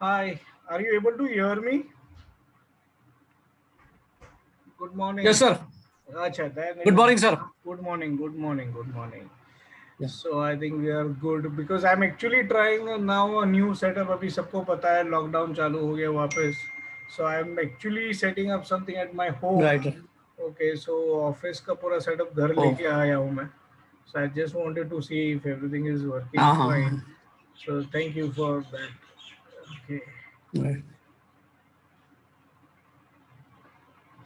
Hi, are you able to hear me? Good Yes, morning. sir. Acha, then it Good is morning, sir. good morning, good morning, good morning. Yeah. So I think we are good because I'm actually trying now a new setup. अभी सबको पता है lockdown चालू हो गया वापस. So I'm actually setting up something at my home. Right. Okay, so office का पूरा सेटअप घर Oh. लेके आया हूँ मैं. So I just wanted to see if everything is working Uh-huh. fine. So thank you for that. Okay. Right.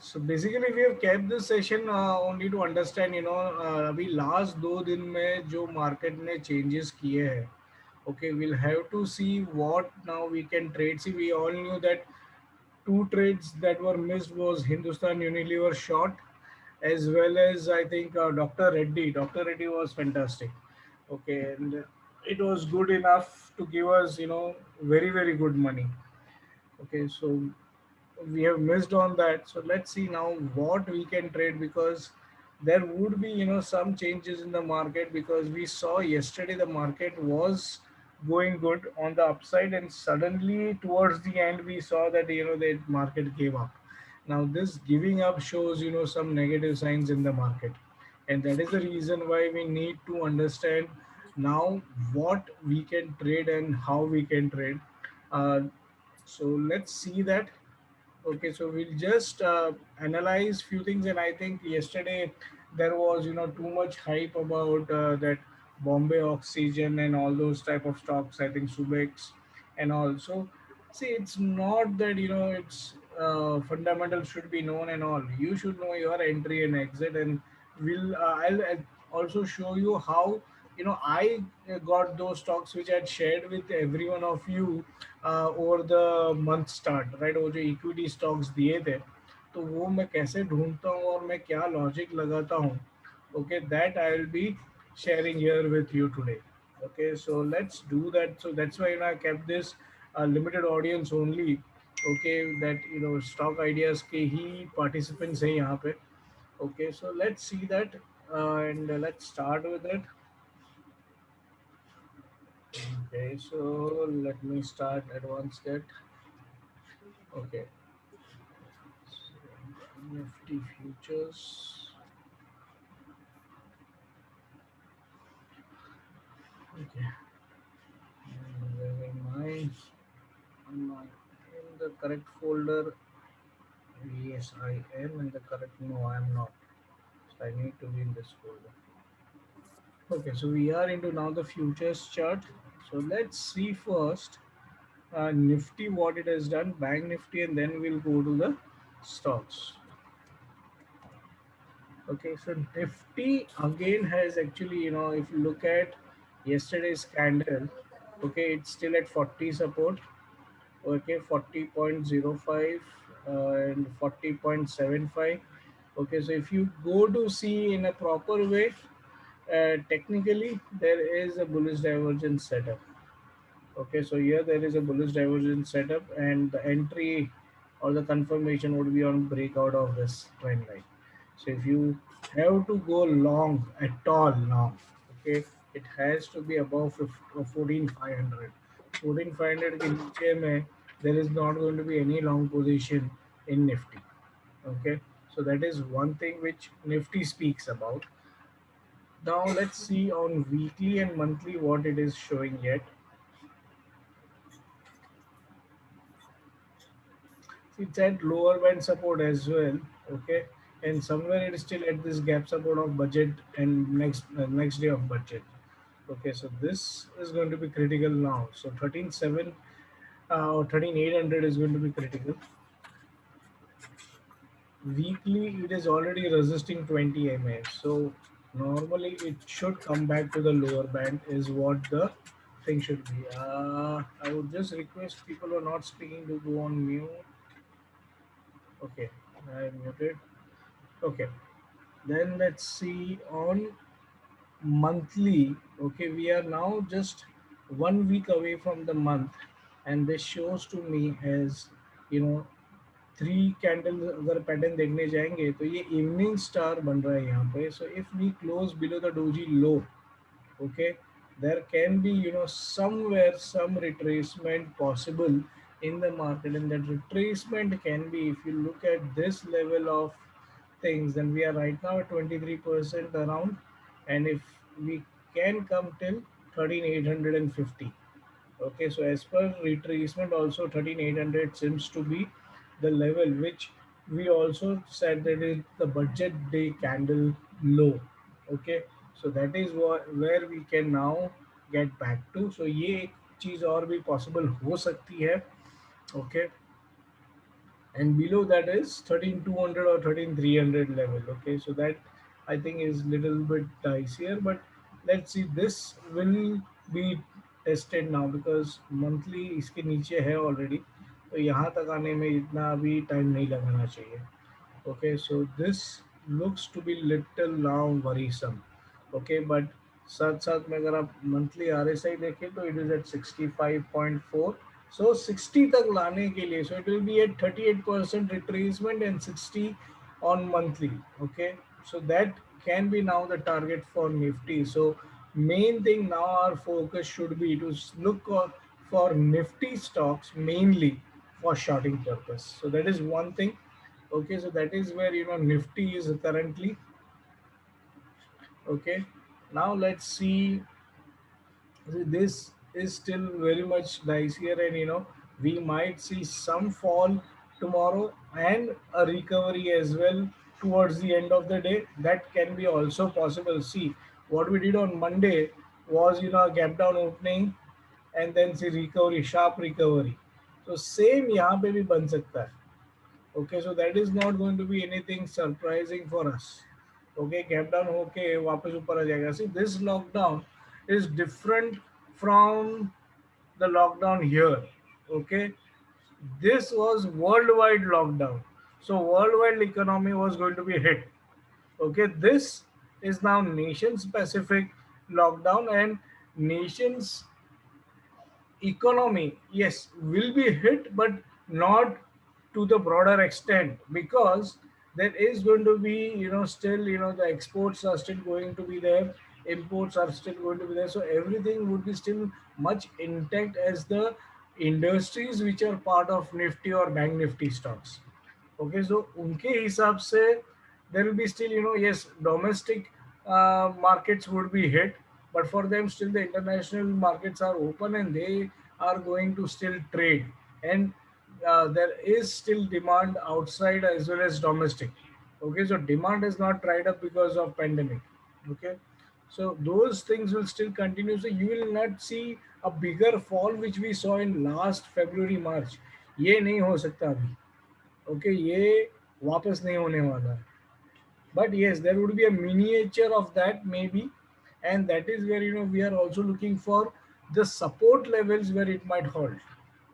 So basically we have kept this session only to understand अभी last 2 दिन में जो market ने changes किए हैं. Okay, we'll have to see what now we can trade. See, we all knew that two trades that were missed was Hindustan Unilever short, as well as I think Dr. Reddy. Dr. Reddy was fantastic. Okay, and it was good enough to give us very very good money. Okay, so we have missed on that. So let's see now what we can trade, because there would be some changes in the market, because we saw yesterday the market was going good on the upside, and suddenly towards the end we saw that the market gave up. Now this giving up shows some negative signs in the market, and that is the reason why we need to understand now what we can trade and how we can trade. Uh, so let's see that. Okay, so we'll just analyze few things, and I think yesterday there was too much hype about that Bombay Oxygen and all those type of stocks. I think Subex and all. So see, it's not that it's fundamental should be known and all. You should know your entry and exit, and I'll also show you how I got those stocks which I had shared with every one of you over the month start, right. वो जो equity stocks दिए थे, तो वो मैं कैसे ढूंढता हूँ और मैं क्या लॉजिक लगाता हूँ. Okay, that I will B sharing here with you today. Okay, so let's do that. So that's why I kept this limited audience only. Okay, that stock ideas के ही participants हैं यहाँ पे. Okay, so let's see that, and let's start with it. Okay, so let me start advanced get. Okay, Nifty futures. Okay. And where am I in the correct folder? Yes, I am in the correct. No, I am not. So I need to be in this folder. Okay, so we are into now the futures chart. So let's see first Nifty what it has done, Bank Nifty, and then we'll go to the stocks. Okay, so Nifty again has actually, if you look at yesterday's candle, okay, it's still at 40 support. Okay, 40.05 and 40.75. Okay, so if you go to see in a proper way, technically there is a bullish divergence setup. Okay, so here there is a bullish divergence setup, and the entry or the confirmation would be on breakout of this trend line. So if you have to go long at all now, okay, it has to be above 14,500. 14,500 के नीचे में there is not going to be any long position in Nifty. Okay, so that is one thing which Nifty speaks about. Now let's see on weekly and monthly what it is showing yet. It's at lower band support as well. Okay, and somewhere it is still at this gap support of budget and next day of budget. Okay, so this is going to be critical now. So 13,700 or 13,800 is going to be critical. Weekly it is already resisting 20 MA, so normally it should come back to the lower band is what the thing should be. I would just request people who are not speaking to go on mute. Okay, I muted. Okay, then let's see on monthly. Okay, we are now just 1 week away from the month, and this shows to me as you know 3 candle अगर pattern देखने जाएंगे तो ये evening star बन रहा है यहाँ पे. So if we close below the doji low, okay, there can be somewhere some retracement possible in the market, and that retracement can be, if you look at this level of things, then we are right now at 23% around, and if we can come till 13,850. Okay, so as per retracement also 13,800 seems to be the level which we also said that is the budget day candle low. Okay, so that is where we can now get back to. So ये एक चीज और भी possible हो सकती है. Okay, and below that is 13,200 or 13,300 level. Okay, so that I think is little bit dicier, but let's see, this will be tested now because monthly इसके नीचे है already, तो यहाँ तक आने में इतना अभी टाइम नहीं लगाना चाहिए. Okay, so this looks to be little now worrisome. Okay, but साथ साथ में अगर आप मंथली RSI देखें तो it is at 65.4. So 60 तक लाने के लिए, so it will be at 38% retracement and 60 on monthly. Okay, so that can be now the target for Nifty. So main thing now our focus should be to look for Nifty stocks mainly for shorting purpose. So that is one thing. Okay, so that is where Nifty is currently. Okay, now let's see. This is still very much dicier, and we might see some fall tomorrow and a recovery as well towards the end of the day. That can be also possible. See, what we did on Monday was a gap down opening and then see recovery, sharp recovery. So same यहाँ पे भी बन सकता है. Okay, so that is not going to be anything surprising for us. Okay, gap down होके वापस ऊपर आ जाएगा. See, this lockdown is different from the lockdown here. Okay, this was worldwide lockdown. So worldwide economy was going to be hit. Okay, this is now nation specific lockdown, and nations economy, yes, will be hit, but not to the broader extent, because there is going to be still the exports are still going to be there, imports are still going to be there, so everything would be still much intact as the industries which are part of Nifty or Bank Nifty stocks. Okay, so उनके हिसाब से there will be still yes, domestic markets would be hit, but for them still the international markets are open and they are going to still trade, and there is still demand outside as well as domestic. Okay, so demand is not dried up because of pandemic. Okay, so those things will still continue, so you will not see a bigger fall which we saw in last February March. ये नहीं हो सकता अभी. Okay, ये वापस नहीं होने वाला है. But yes, there would be a miniature of that maybe, and that is where we are also looking for the support levels where it might halt.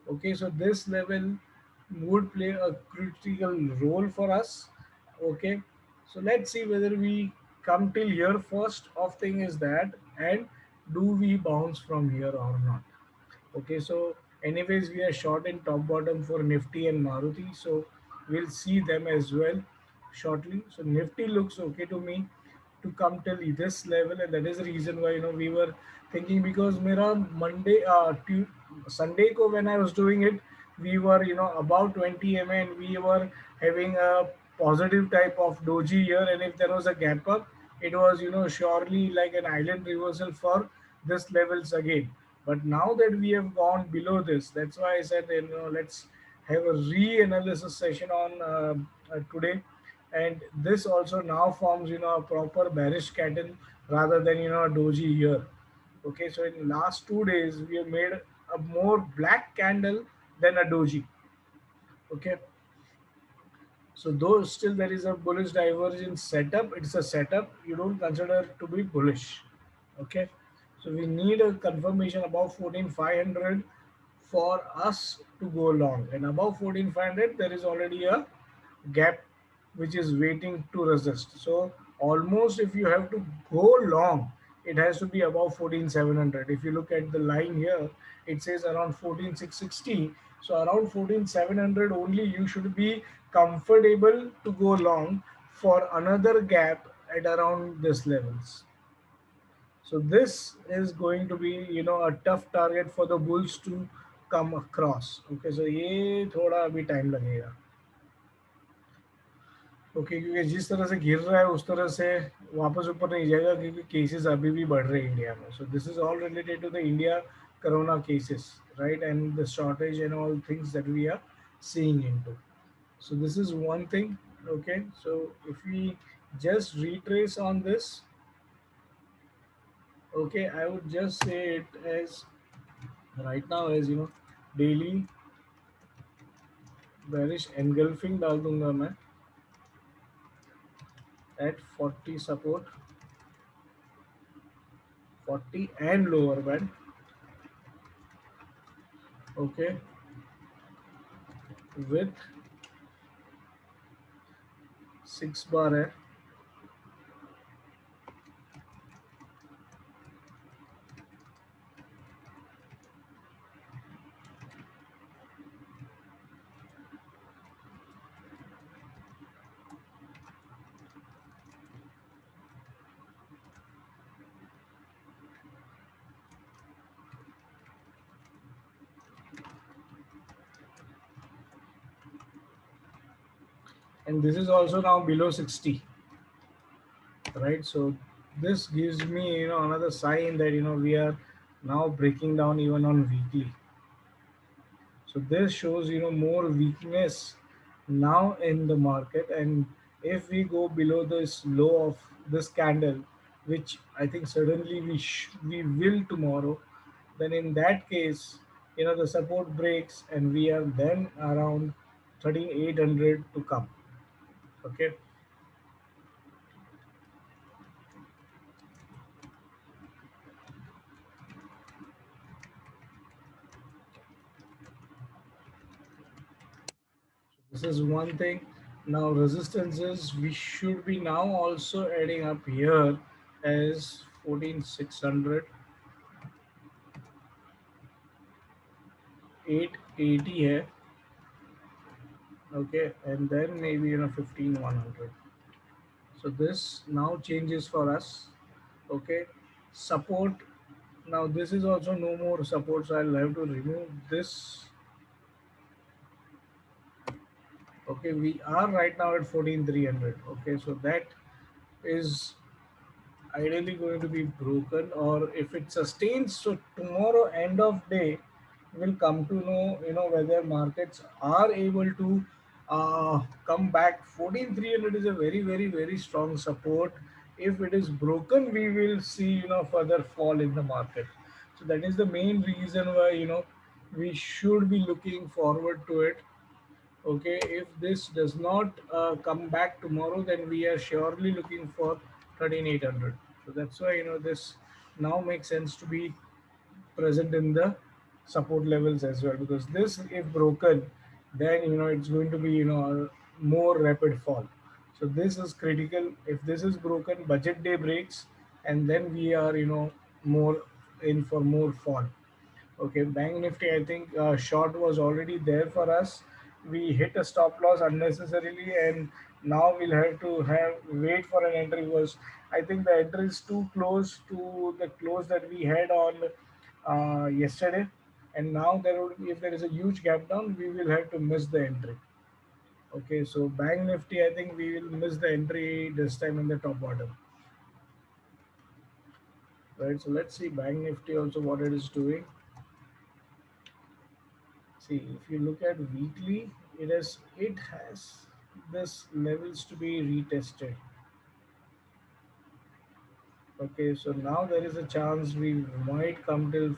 Okay, so this level would play a critical role for us. Okay, so let's see whether we come till here first of thing is that, and do we bounce from here or not. Okay, so anyways, we are short in top bottom for Nifty and Maruti, so we'll see them as well shortly. So Nifty looks okay to me to come till this level, and that is the reason why we were thinking, because mera Sunday ko when I was doing it, we were about 20 MA and we were having a positive type of doji here, and if there was a gap up, it was surely like an island reversal for this levels again. But now that we have gone below this, that's why I said let's have a re-analysis session on today, and this also now forms a proper bearish candle rather than a doji here. Okay, so in last 2 days we have made a more black candle than a doji. Okay, so though still there is a bullish divergence setup, it's a setup, you don't consider to be bullish. Okay, so we need a confirmation above 14,500 for us to go long, and above 14,500 there is already a gap which is waiting to resist. So almost if you have to go long, it has to be above 14,700. If you look at the line here, it says around 14,660. So around 14,700 only you should be comfortable to go long for another gap at around this levels. So this is going to be a tough target for the bulls to come across. Okay, so ये थोड़ा अभी time लगेगा. Okay, क्योंकि जिस तरह से गिर रहा है उस तरह से वापस ऊपर नहीं जाएगा, क्योंकि केसेस अभी भी बढ़ रहे हैं इंडिया में. So this is all related to the India corona cases, right, and the shortage and all things that we are seeing into. So this is one thing. Okay, so if we just retrace on this, okay, I would just say it as right now as daily bearish engulfing डाल दूंगा मैं at 40 support, 40 and lower band. Okay, with 6 bar है. And this is also now below 60, right? So this gives me another sign that we are now breaking down even on weekly. So this shows more weakness now in the market, and if we go below this low of this candle, which I think certainly we will tomorrow, then in that case, the support breaks and we are then around 13,800 to come. Okay. This is one thing. Now resistances we should be now also adding up here as 14,600, 880 here. Okay, and then maybe 15,100. So this now changes for us. Okay, support. Now this is also no more support, so I'll have to remove this. Okay, we are right now at 14,300. Okay, so that is ideally going to be broken, or if it sustains, so tomorrow end of day will come to know whether markets are able to come back. 14,300 is a very very very strong support. If it is broken, we will see further fall in the market. So that is the main reason why we should be looking forward to it. Okay, if this does not come back tomorrow, then we are surely looking for 13,800. So that's why this now makes sense to be present in the support levels as well, because this if broken, then it's going to be a more rapid fall. So this is critical. If this is broken, budget day breaks, and then we are more in for more fall. Okay, Bank Nifty, I think short was already there for us. We hit a stop loss unnecessarily, and now we'll have to have wait for an entry, because I think the entry is too close to the close that we had on yesterday. And now there would be, if there is a huge gap down, we will have to miss the entry. Okay, so Bank Nifty, I think we will miss the entry this time in the top bottom. Right, so let's see Bank Nifty also what it is doing. See, if you look at weekly, it has this levels to be retested. Okay, so now there is a chance we might come till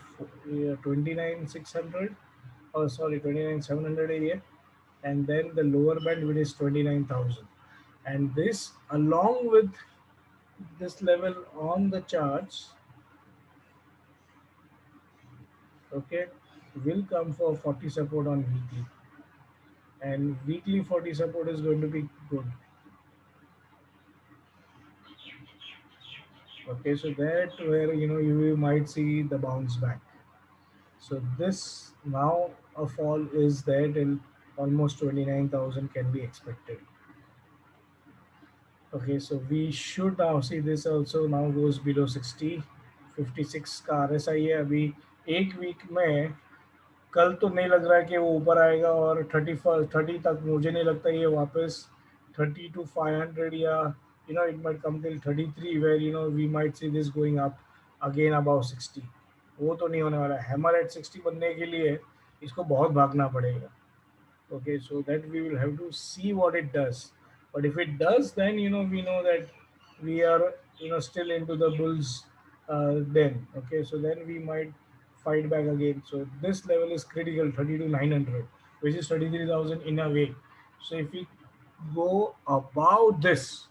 29,600, or sorry, 29,700 area, and then the lower band which is 29,000, and this along with this level on the charts, okay, will come for 40 support on weekly, and weekly 40 support is going to be good. Okay, so that where you might see the bounce back. So this now a fall is there till almost 29,000 can be expected. Okay, so we should now see this also now goes below 60. 56 का RSI है अभी एक week में कल तो नहीं लग रहा है कि वो ऊपर आएगा, और 30 तक मुझे नहीं लगता ये वापस 30 to 500, या it might come till 33 where we might see this going up again above 60. वो तो नहीं होने वाला है। हैमर एट 60 बनने के लिए इसको बहुत भागना पड़ेगा। Okay, so that we will have to see what it does. But if it does, then we know that we are still into the bulls. Then okay, so then we might fight back again. So this level is critical, 30 to 900, which is 33,000 in a way. So if we go above this,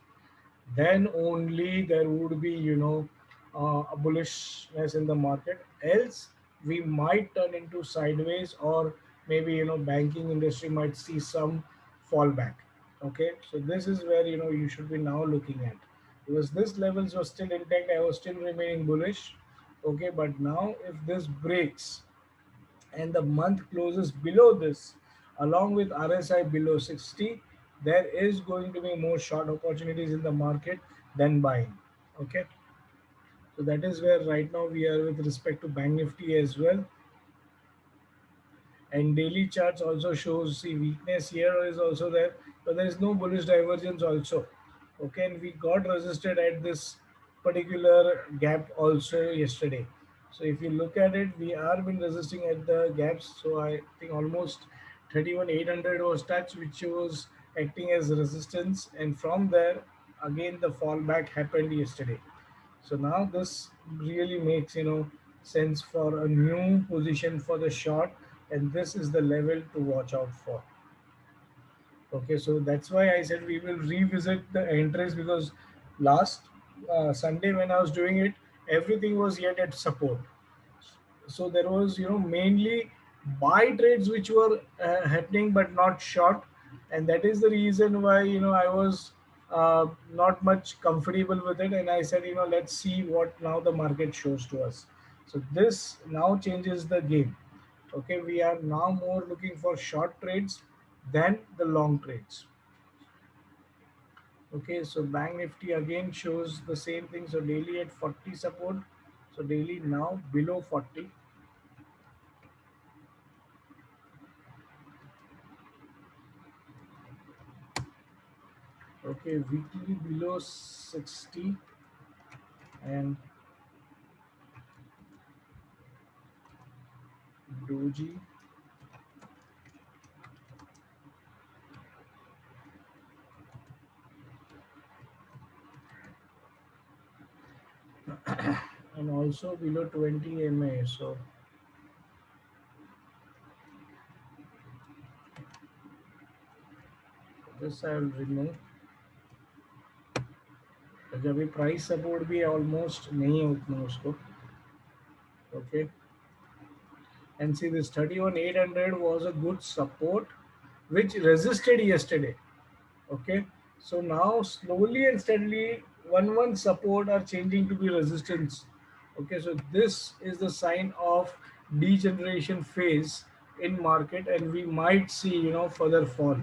then only there would be a bullishness in the market. Else we might turn into sideways, or maybe banking industry might see some fallback. Okay, so this is where you should be now looking at, because this levels were still intact, I was still remaining bullish. Okay, but now if this breaks and the month closes below this, along with RSI below 60, there is going to be more short opportunities in the market than buying. Okay, so that is where right now we are with respect to Bank Nifty as well. And daily charts also shows, see, weakness here is also there, but there is no bullish divergence also. Okay, and we got resisted at this particular gap also yesterday. So if you look at it, we are been resisting at the gaps. So I think almost 31,800 was touched, which was acting as resistance, and from there again the fallback happened yesterday. So now this really makes sense for a new position for the short, and this is the level to watch out for. Okay, so that's why I said we will revisit the entries, because last Sunday when I was doing it, everything was yet at support. So there was mainly buy trades which were happening but not short, and that is the reason why I was not much comfortable with it, and I said let's see what now the market shows to us. So this now changes the game. Okay, we are now more looking for short trades than the long trades. Okay, so Bank Nifty again shows the same thing. So daily at 40 support, so daily now below 40. Okay, weekly below 60, and Doji. And also below 20 MA. So this I will remove, क्योंकि अभी price support भी almost नहीं है उतना उसको. Okay, and see this 31,800 was a good support which resisted yesterday. Okay, so now slowly and steadily one support are changing to be resistance. Okay, so this is the sign of degeneration phase in market, and we might see further fall,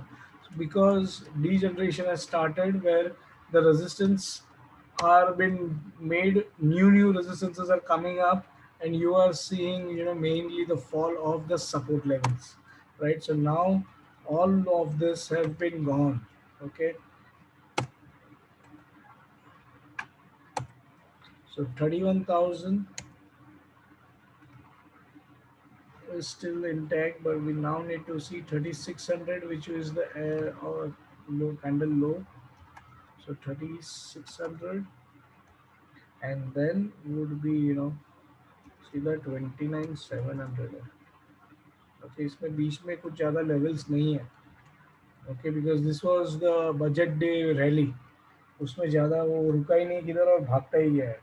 because degeneration has started where the resistance are been made, new resistances are coming up, and you are seeing mainly the fall of the support levels, right? So now all of this have been gone. Okay, so 31,000 is still intact, but we now need to see 3,600, which is the or low candle low. So 3,600, and then would be see the 29,700 है. Okay, इसमें बीच में कुछ ज़्यादा levels नहीं है. Okay, because this was the budget day rally. उसमें ज़्यादा वो रुका ही नहीं किधर, और भागता ही गया है.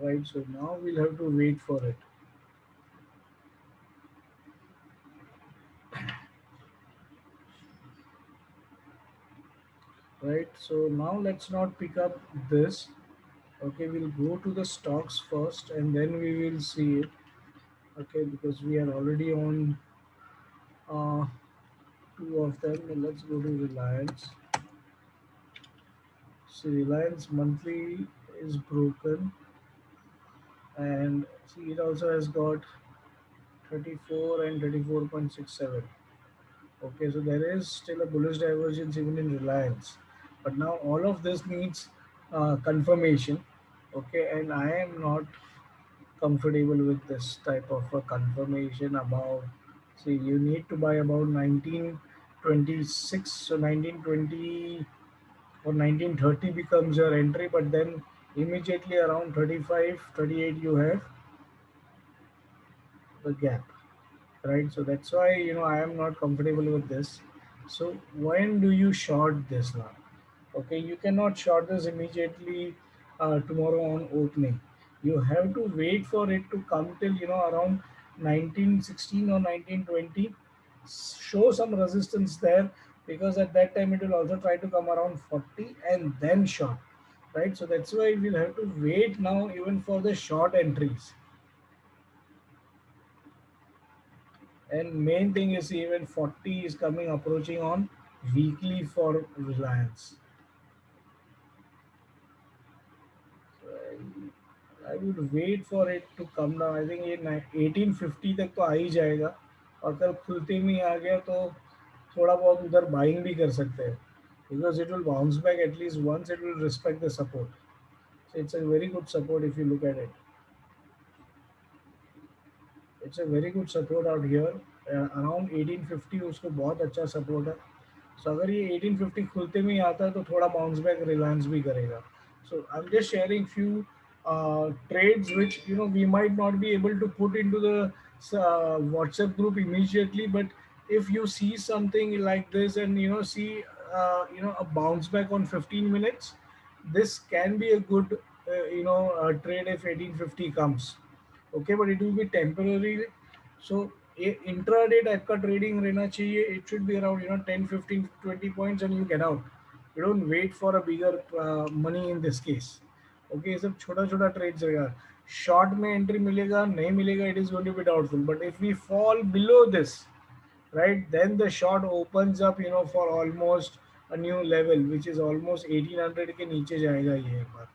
Right, so now we'll have to wait for it. Right, so now let's not pick up this. Okay, we'll go to the stocks first and then we will see it. Okay, because we are already on uh, two of them. Let's go to Reliance. See, Reliance monthly is broken, and see, it also has got 34 and 34.67. Okay, so there is still a bullish divergence even in Reliance. But now all of this needs confirmation. Okay, and I am not comfortable with this type of a confirmation about, see, you need to buy about 1926, so 1920 or 1930 becomes your entry, but then immediately around 35, 38 you have the gap, right? So that's why, I am not comfortable with this. So when do you short this now? Okay, you cannot short this immediately tomorrow on opening. You have to wait for it to come till, around 1916 or 1920, show some resistance there, because at that time it will also try to come around 40 and then short, right? So that's why we'll have to wait now even for the short entries. And main thing is even 40 is coming approaching on weekly for Reliance. So I would wait for it to come down. I think ये 1850 तक तो आ ही जाएगा, और कल खुलते में ही आ गया तो थोड़ा बहुत उधर बाइंग भी कर सकते हैं, because it will bounce back at least once. It will respect the support. So it's a very good support if you look at it. It's a very good support out here. Around 1850 उसको बहुत अच्छा support है. So अगर ये 1850 खुलते में ही आता है तो थोड़ा बाउंस बैक रिलायंस भी करेगा. So I'm just sharing few trades which, we might not be able to put into the WhatsApp group immediately, but if you see something like this and see a bounce back on 15 minutes, this can be a good trade if 1850 comes. Okay, but it will be temporary. So intraday type का trading रहना चाहिए. It should be around 10, 15, 20 points and you get out. You don't wait for a bigger money in this case. Okay, ये सब छोटा छोटा trades रहेगा. Short में entry मिलेगा नहीं मिलेगा, it is going to be doubtful. But if we fall below this, right, then the short opens up for almost a new level, which is almost 1800 के नीचे जाएगा ये एक बार.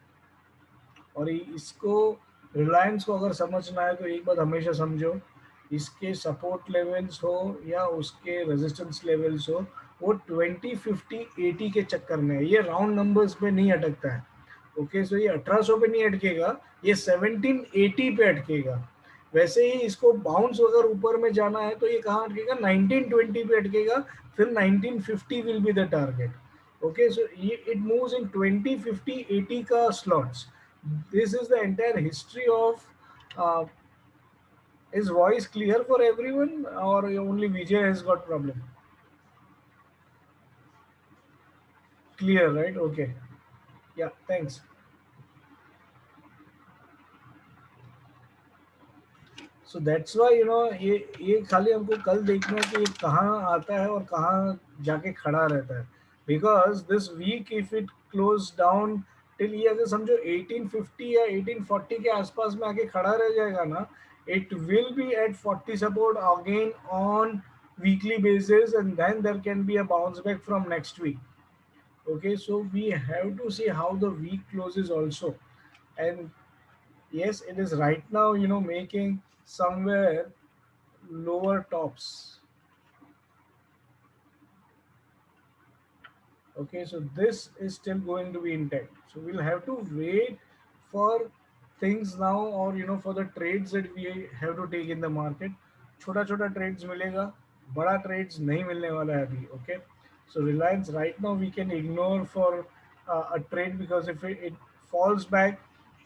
और इसको, रिलायंस को अगर समझना है तो एक बात हमेशा समझो, इसके सपोर्ट लेवल्स हो या उसके रेजिस्टेंस लेवल्स हो, वो 20, 50, 80 के चक्कर में है. ये राउंड नंबर्स पे नहीं अटकता है. ओके, सो ये 1800 पे नहीं अटकेगा, ये 1780 पे अटकेगा. वैसे ही इसको बाउंस अगर ऊपर में जाना है तो ये कहाँ अटकेगा, 1920 पे अटकेगा. फिर 1950 will be the target. Okay, so it moves in 20, 50, 80 ka slots. This is the entire history of. Is voice clear for everyone, or only Vijay has got problem? Clear, right? Okay. Yeah, thanks. So that's why ये खाली हमको कल देखना है कि ये कहाँ आता है और कहाँ जाके खड़ा रहता है. Because this week if it close down till, ये अगर समझो 1850 या 1840 के आसपास में आके खड़ा रह जाएगा ना, it will be at 40 support again on weekly basis, and then there can be a bounce back from next week. Okay, so we have to see how the week closes also. And yes, it is right now, making somewhere lower tops. Okay, so this is still going to be intact. So we'll have to wait for things now, or for the trades that we have to take in the market. छोटा छोटा trades मिलेगा, बड़ा trades नहीं मिलने वाला है अभी. Okay, so Reliance right now we can ignore for a trade, because if it falls back,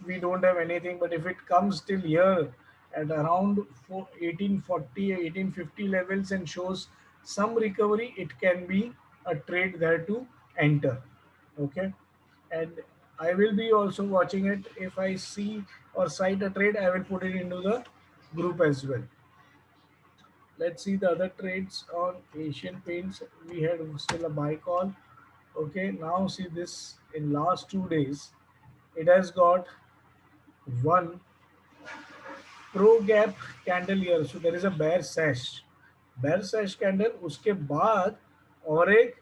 we don't have anything. But if it comes still here at around 1840, 1850 levels and shows some recovery, it can be a trade there to enter. Okay, and I will be also watching it. If I see or cite a trade, I will put it into the group as well. Let's see the other trades on Asian Paints. We had still a buy call. Okay, now see this in last 2 days, it has got one pro gap candle here. So there is a bear sash candle. उसके बाद और एक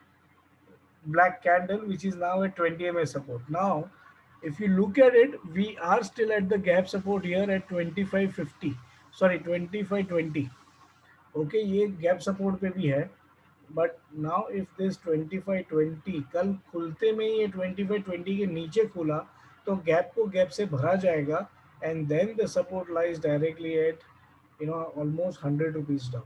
black candle which is now at 20 MA support. Now if you look at it, we are still at the gap support here at 2550. Sorry 2520, okay ये gap support पे भी है। But now if this 2520 कल खुलते में ये 2520 के नीचे खुला तो गैप को गैप से भरा जाएगा, and then the support lies directly at almost 100 rupees down.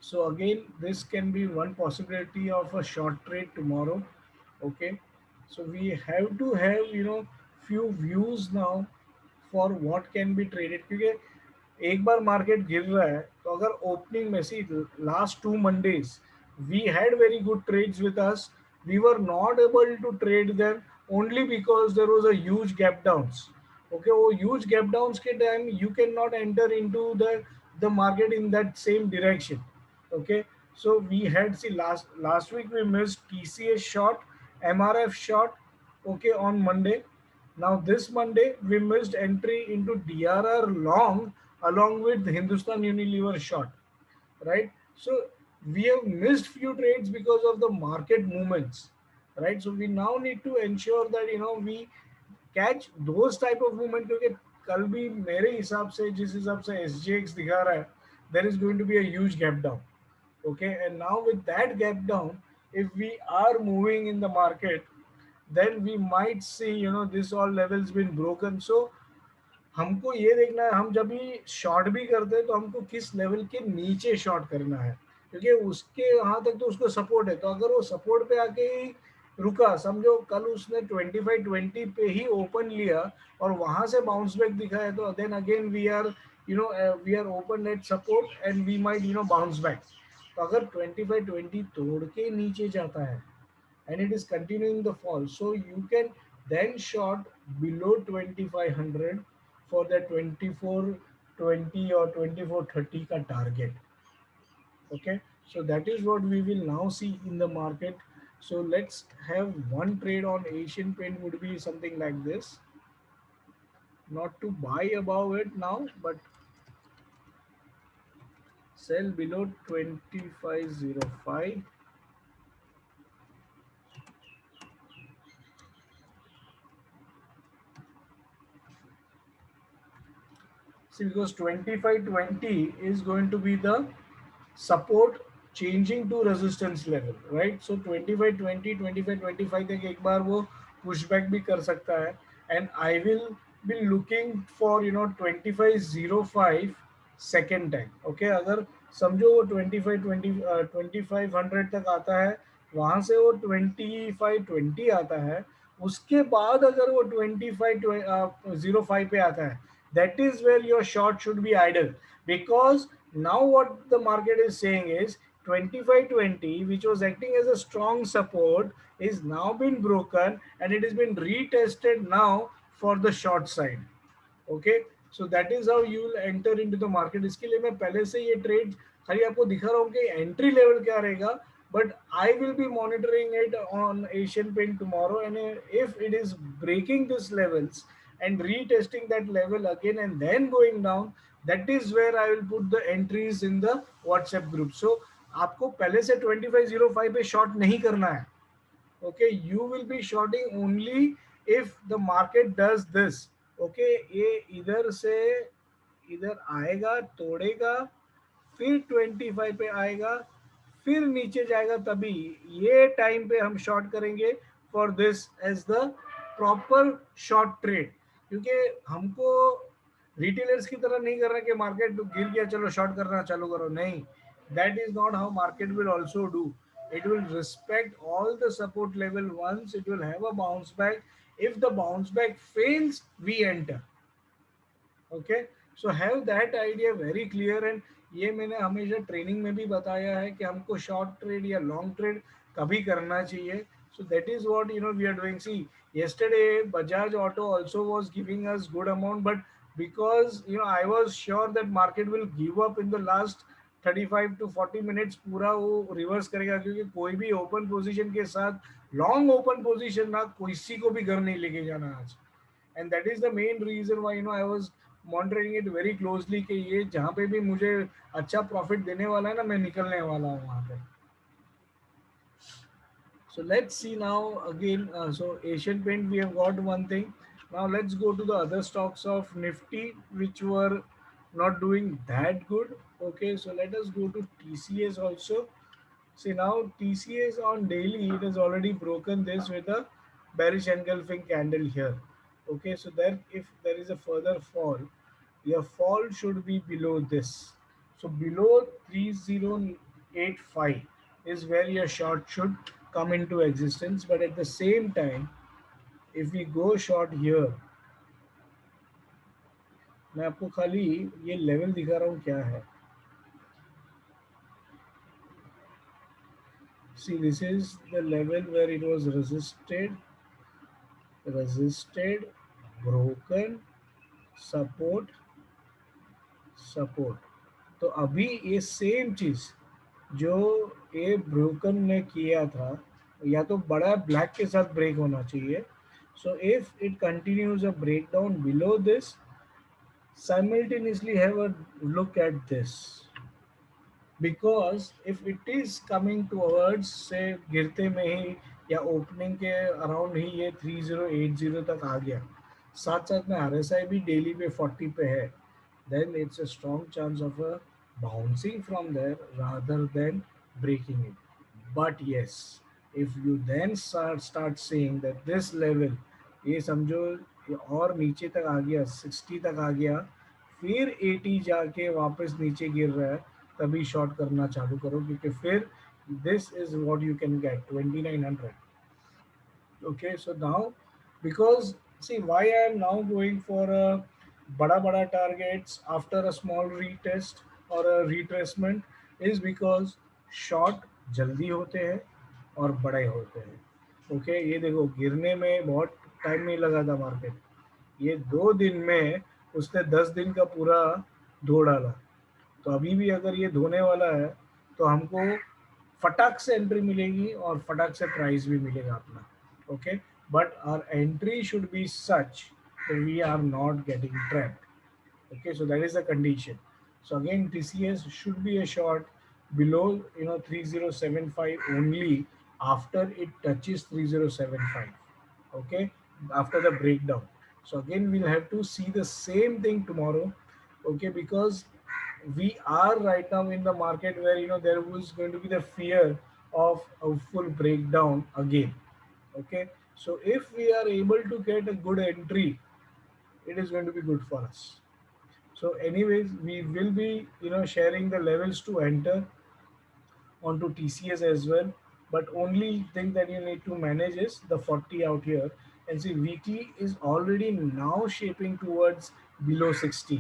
So again, this can be one possibility of a short trade tomorrow. Okay, so we have to have few views now for what can be traded, क्योंकि एक बार market गिर रहा है तो अगर opening में see last 2 Mondays we had very good trades with us, we were not able to trade them only because there was a huge gap downs. Okay, वो huge gap downs के time you can not enter into the market in that same direction. Okay, so we had see last week we missed TCS short, MRF short, okay, on Monday. Now this Monday we missed entry into DRR long along with Hindustan Unilever short, right? So we have missed few trades because of the market movements, right? So we now need to ensure that we catch those type of movement, क्योंकि कल भी मेरे हिसाब से जिस हिसाब से S G x दिखा रहा है there is going to be a gap down. Okay, and now with that gap down, if we are moving in the market, then we might see this all levels been broken. So हमको ये देखना है हम जब भी short भी करते हैं तो हमको किस लेवल के नीचे शॉर्ट करना है, क्योंकि उसके वहां तक तो उसको सपोर्ट है। तो अगर वो सपोर्ट पे आके ही रुका, समझो कल उसने 2520 पे ही ओपन लिया और वहां से बाउंस बैक दिखा है, तो then again we are open at support and we might bounce back. तो अगर 2520 तोड़ के नीचे जाता है and it is continuing the fall, so you can then short below 2500 for the 2420 or 2430 ka target. Okay, so that is what we will now see in the market. So let's have one trade on Asian Paint would be something like this, not to buy above it now but sell below 2505. See, because 2520 is going to be the support changing to resistance level, right? So 2520 2525 तक एक बार वो pushback भी कर सकता है, and I will be looking for 2505 second time. Okay, अगर समझो वो 2500 तक आता है, वहां से वो 2520 आता है, उसके बाद अगर वो 2505 पे आता है, that is where your short should be idle, because now what the market is saying is 2520, which was acting as a strong support, is now been broken and it has been retested now for the short side. Okay, so that is how you will enter into the market. इसके लिए मैं पहले से ये trade खाली आपको दिखा रहा हूँ कि एंट्री लेवल क्या रहेगा, but I will be monitoring it on Asian paint tomorrow, and if it is breaking this levels and retesting that level again and then going down, that is where I will put the entries in the WhatsApp group. So आपको पहले से 2505 पे short नहीं करना है। okay, you will be shorting only if the market does this. okay, ये इधर से इधर आएगा, तोड़ेगा, फिर 25 पे आएगा, फिर नीचे जाएगा, तभी ये टाइम पे हम शॉर्ट करेंगे for this as the proper short trade. क्योंकि हमको रिटेलर्स की तरह नहीं कर रहा कि मार्केट गिर गया चलो शॉर्ट करना चालू करो, नहीं, that is not how market will also do. it will respect all the support level once, it will have a bounce back. If the bounce back fails, we enter. Okay, so have that idea very clear. And ये मैंने हमेशा training में भी बताया है कि हमको short trade या लॉन्ग ट्रेड कभी करना चाहिए। So that is what we are doing. See yesterday Bajaj Auto also was giving us good amount, but because I was sure that market will give up in the last 35 to 40 minutes, पूरा वो reverse करेगा, क्योंकि कोई भी open position के साथ long open position ना किसी को भी घर नहीं लेके जाना आज। And that is the main reason why I was monitoring it very closely कि ये जहाँ पे भी मुझे अच्छा प्रॉफिट देने वाला है ना, मैं निकलने वाला हूँ वहाँ पे। So let's see now again. So Asian Paint, we have got one thing. Now let's go to the other stocks of Nifty which were not doing that good. Okay, so let us go to TCS also. See now TCS on daily it has already broken this with a bearish engulfing candle here. Okay, so there if there is a further fall, your fall should be below this. So below 3085 is where your short should come into existence. But at the same time, if we go short here, मैं आपको खाली ये level दिखा रहा हूँ क्या है. See, this is the level where it was resisted, broken, support, support. तो अभी ये सेम चीज जो ये ब्रोकन ने किया था, या तो बड़ा ब्लैक के साथ ब्रेक होना चाहिए. So if it continues a break down below this, simultaneously have a look at this. Because if it is coming towards से गिरते में ही या ओपनिंग के अराउंड ही ये 3080 तक आ गया, साथ साथ में आरएसआई भी डेली पे 40 पे है, then it's a strong chance of a bouncing from there rather than breaking it. But yes, if you then start seeing that this level, ये समझो ये और नीचे तक आ गया, 60 तक आ गया, फिर 80 जाके वापस नीचे गिर रहा है, तभी शॉर्ट करना चालू करो, क्योंकि फिर this is what you can get 2900. Okay, so now because see why I am now going for a bada targets after a small retest or a retracement is because short जल्दी होते हैं और बड़े होते हैं. ओके, ये देखो गिरने में बहुत टाइम नहीं लगा था मार्केट, ये 2 दिन में उसने 10 दिन का पूरा धो डाला. तो अभी भी अगर ये धोने वाला है तो हमको फटाक से एंट्री मिलेगी और फटाक से प्राइस भी मिलेगा अपना. Okay, but our entry should be such we are not getting trapped. Okay, so that is the condition. So again, TCS should be a short below 3075 only after it touches 3075. Okay, after the breakdown. So again, we'll have to see the same thing tomorrow. Okay, because we are right now in the market where there was going to be the fear of a full breakdown again. Okay, so if we are able to get a good entry, it is going to be good for us. So anyways, we will be sharing the levels to enter onto TCS as well. But only thing that you need to manage is the 40 out here. And see, weekly is already now shaping towards below 60.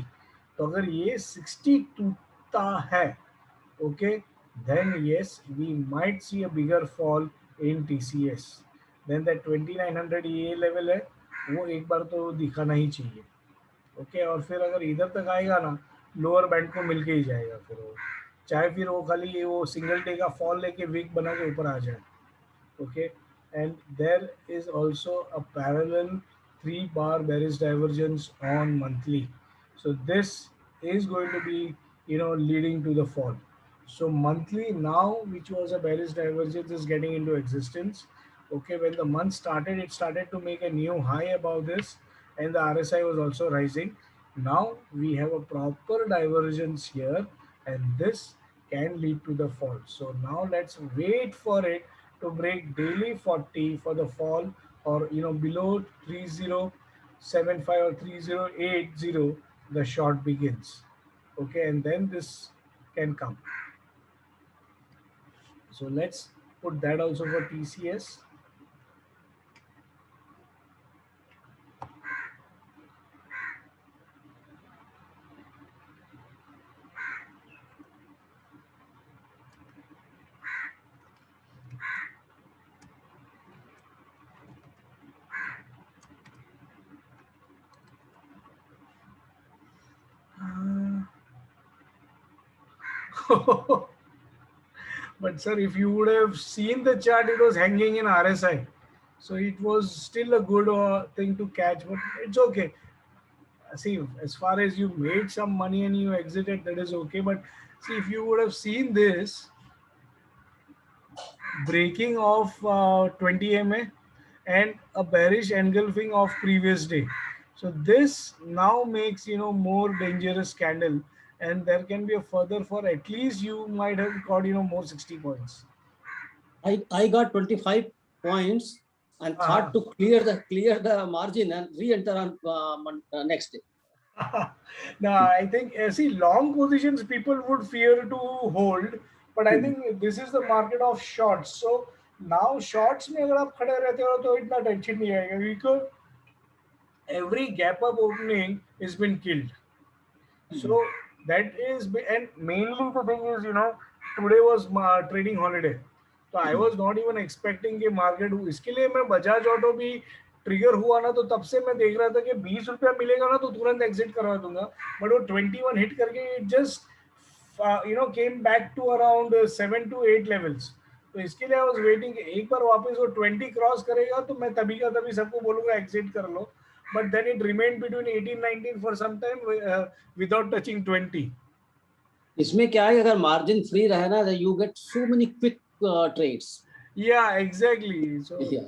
तो अगर ये 60 टूटता है, okay, then yes, we might see a bigger fall in TCS. Then that 2900 ये level है, वो एक बार तो दिखाना ही चाहिए. ओके, और फिर अगर इधर तक आएगा ना, लोअर बैंड को मिलके ही जाएगा फिर वो, चाहे फिर वो खाली वो सिंगल डे का फॉल लेके वीक बना के ऊपर आ जाए. Okay, and there is also a parallel 3 bar bearish divergence on monthly. So this is going to be leading to the fall. So monthly now, which was a bearish divergence, is getting into existence. Okay, when the month started, it started to make a new high above this, and the RSI was also rising. Now we have a proper divergence here, and this can lead to the fall. So now let's wait for it to break daily 40 for the fall, or below 3075 or 3080, the short begins. Okay, and then this can come. So let's put that also for TCS. But sir, if you would have seen the chart, it was hanging in RSI. So it was still a good thing to catch, but it's okay. See, as far as you made some money and you exited, that is okay. But see, if you would have seen this breaking of 20 MA and a bearish engulfing of previous day. So this now makes more dangerous candle, and there can be a further for at least you might have got more 60 points. I got 25 points and thought Uh-huh. to clear the margin and re-enter on next day. Now, I think, see, long positions people would fear to hold, but I think this is the market of shorts. So now shorts में अगर आप खड़े रहते हो तो इतना tension नहीं आएगा, because every gap up opening has been killed. So that is, and mainly the thing is, today was trading holiday. तो I was not even expecting कि मार्केट, इसके लिए मैं बजाज ऑटो भी ट्रिगर हुआ ना, तो तब से मैं देख रहा था कि 20 रुपया मिलेगा ना तो तुरंत एग्जिट करवा दूंगा, बट वो 21 हिट करके it just came back to around 7 to 8 levels. तो इसके लिए आई वाज वेटिंग, एक बार वापस वो 20 क्रॉस करेगा तो मैं तभी का तभी सबको बोलूंगा एग्जिट कर लो. But then it remained between 18 19 for some time without touching 20. इसमें क्या है, अगर मार्जिन फ्री रहे ना, you get so many quick trades. Yeah, exactly. So Yeah.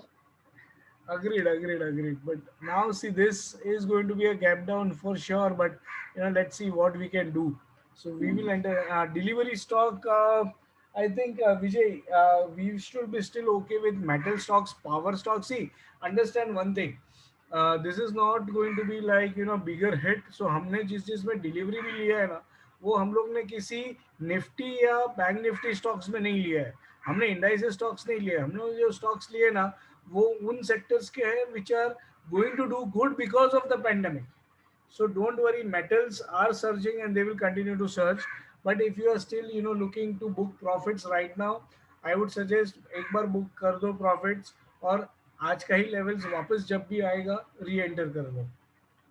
agreed. But now see, this is going to be a gap down for sure. But let's see what we can do. So we will enter delivery stock. I think Vijay, we should be still okay with metal stocks, power stocks. See, understand one thing. This is not going to be like bigger hit. So हमने जिस चीज में delivery भी लिया है ना, वो हम लोग ने किसी निफ्टी या बैंक निफ्टी स्टॉक्स में नहीं लिया है. हमने इंडाइसेस स्टॉक्स नहीं लिए. हमने जो स्टॉक्स लिए ना, वो उन सेक्टर्स के हैं which are going to do good because of the pandemic. So don't worry, metals are surging and they will continue to surge. But if you are still looking to book profits right now, I would suggest एक बार book कर दो profits, और आज का ही levels वापस जब भी आएगा re-enter कर दो.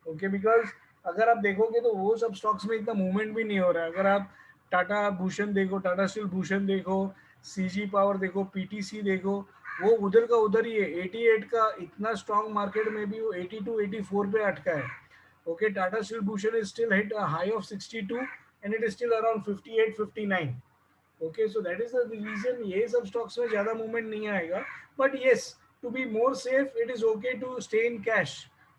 ओके, बिकॉज अगर आप देखोगे तो वो सब स्टॉक्स में इतना मूवमेंट भी नहीं हो रहा है. अगर आप टाटा भूषण देखो, टाटा स्टील भूषण देखो, सीजी पावर देखो, पीटीसी देखो, वो उधर का उधर ही है. 88 का इतना स्ट्रॉन्ग मार्केट में भी वो 82 84 पे अटका है. Okay, Tata steel Bhushan is still hit high of 62 and it is still around 58 59. Okay, so that is the reason ये सब स्टॉक्स में ज्यादा मूवमेंट नहीं आएगा. But yes, to be more safe it is okay to stay in cash.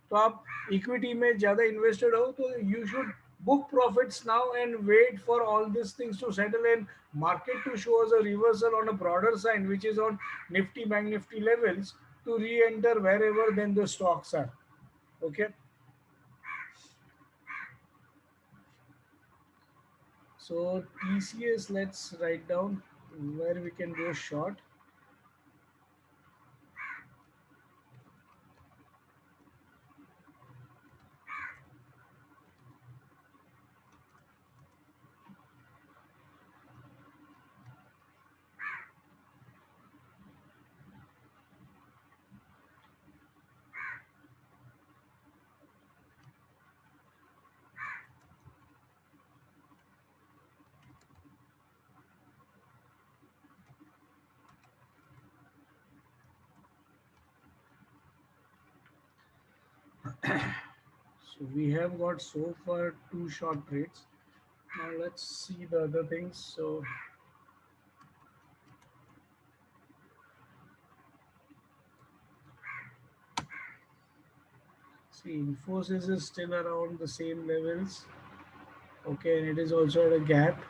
तो आप equity में ज्यादा इन्वेस्टेड हो तो you should book profits now and wait for all these things to settle and market to show us a reversal on a broader sign which is on nifty bank nifty levels to re-enter wherever then the stocks are. Okay, so TCS, let's write down where we can go short. So we have got so far two short trades. Now let's see the other things. So see, Infosys is still around the same levels. Okay, and it is also at a gap.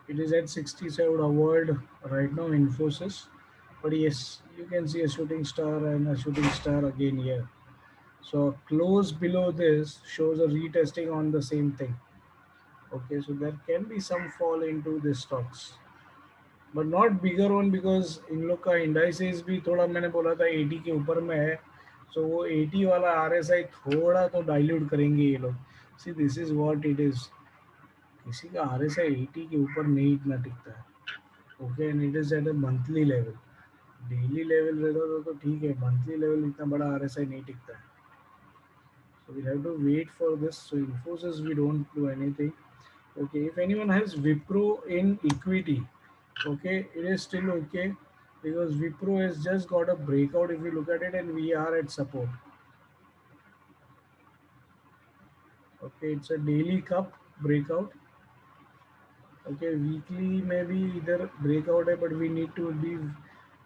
It is at 60, so I would avoid right now Infosys. But yes, you can see a shooting star and a shooting star again here. So close below this shows a retesting on the same thing. Okay, so there can be some fall into the stocks, but not bigger one because इन लोग का indices भी थोड़ा, मैंने बोला था 80 के ऊपर में है. So वो 80 वाला RSI थोड़ा तो dilute करेंगे ये लोग. See, this is what it is. किसी का RSI 80 के ऊपर नहीं इतना टिकता है. Okay, and it is at a monthly level. Daily level रहता तो ठीक है, मंथली लेवल इतना बड़ा RSI नहीं टिकता है. So we'll have to wait for this. So Infosys we don't do anything. Okay, if anyone has Wipro in equity, okay, it is still okay because Wipro has just got a breakout if you look at it, and we are at support. Okay, it's a daily cup breakout. Okay, weekly maybe either breakout है, but we need to be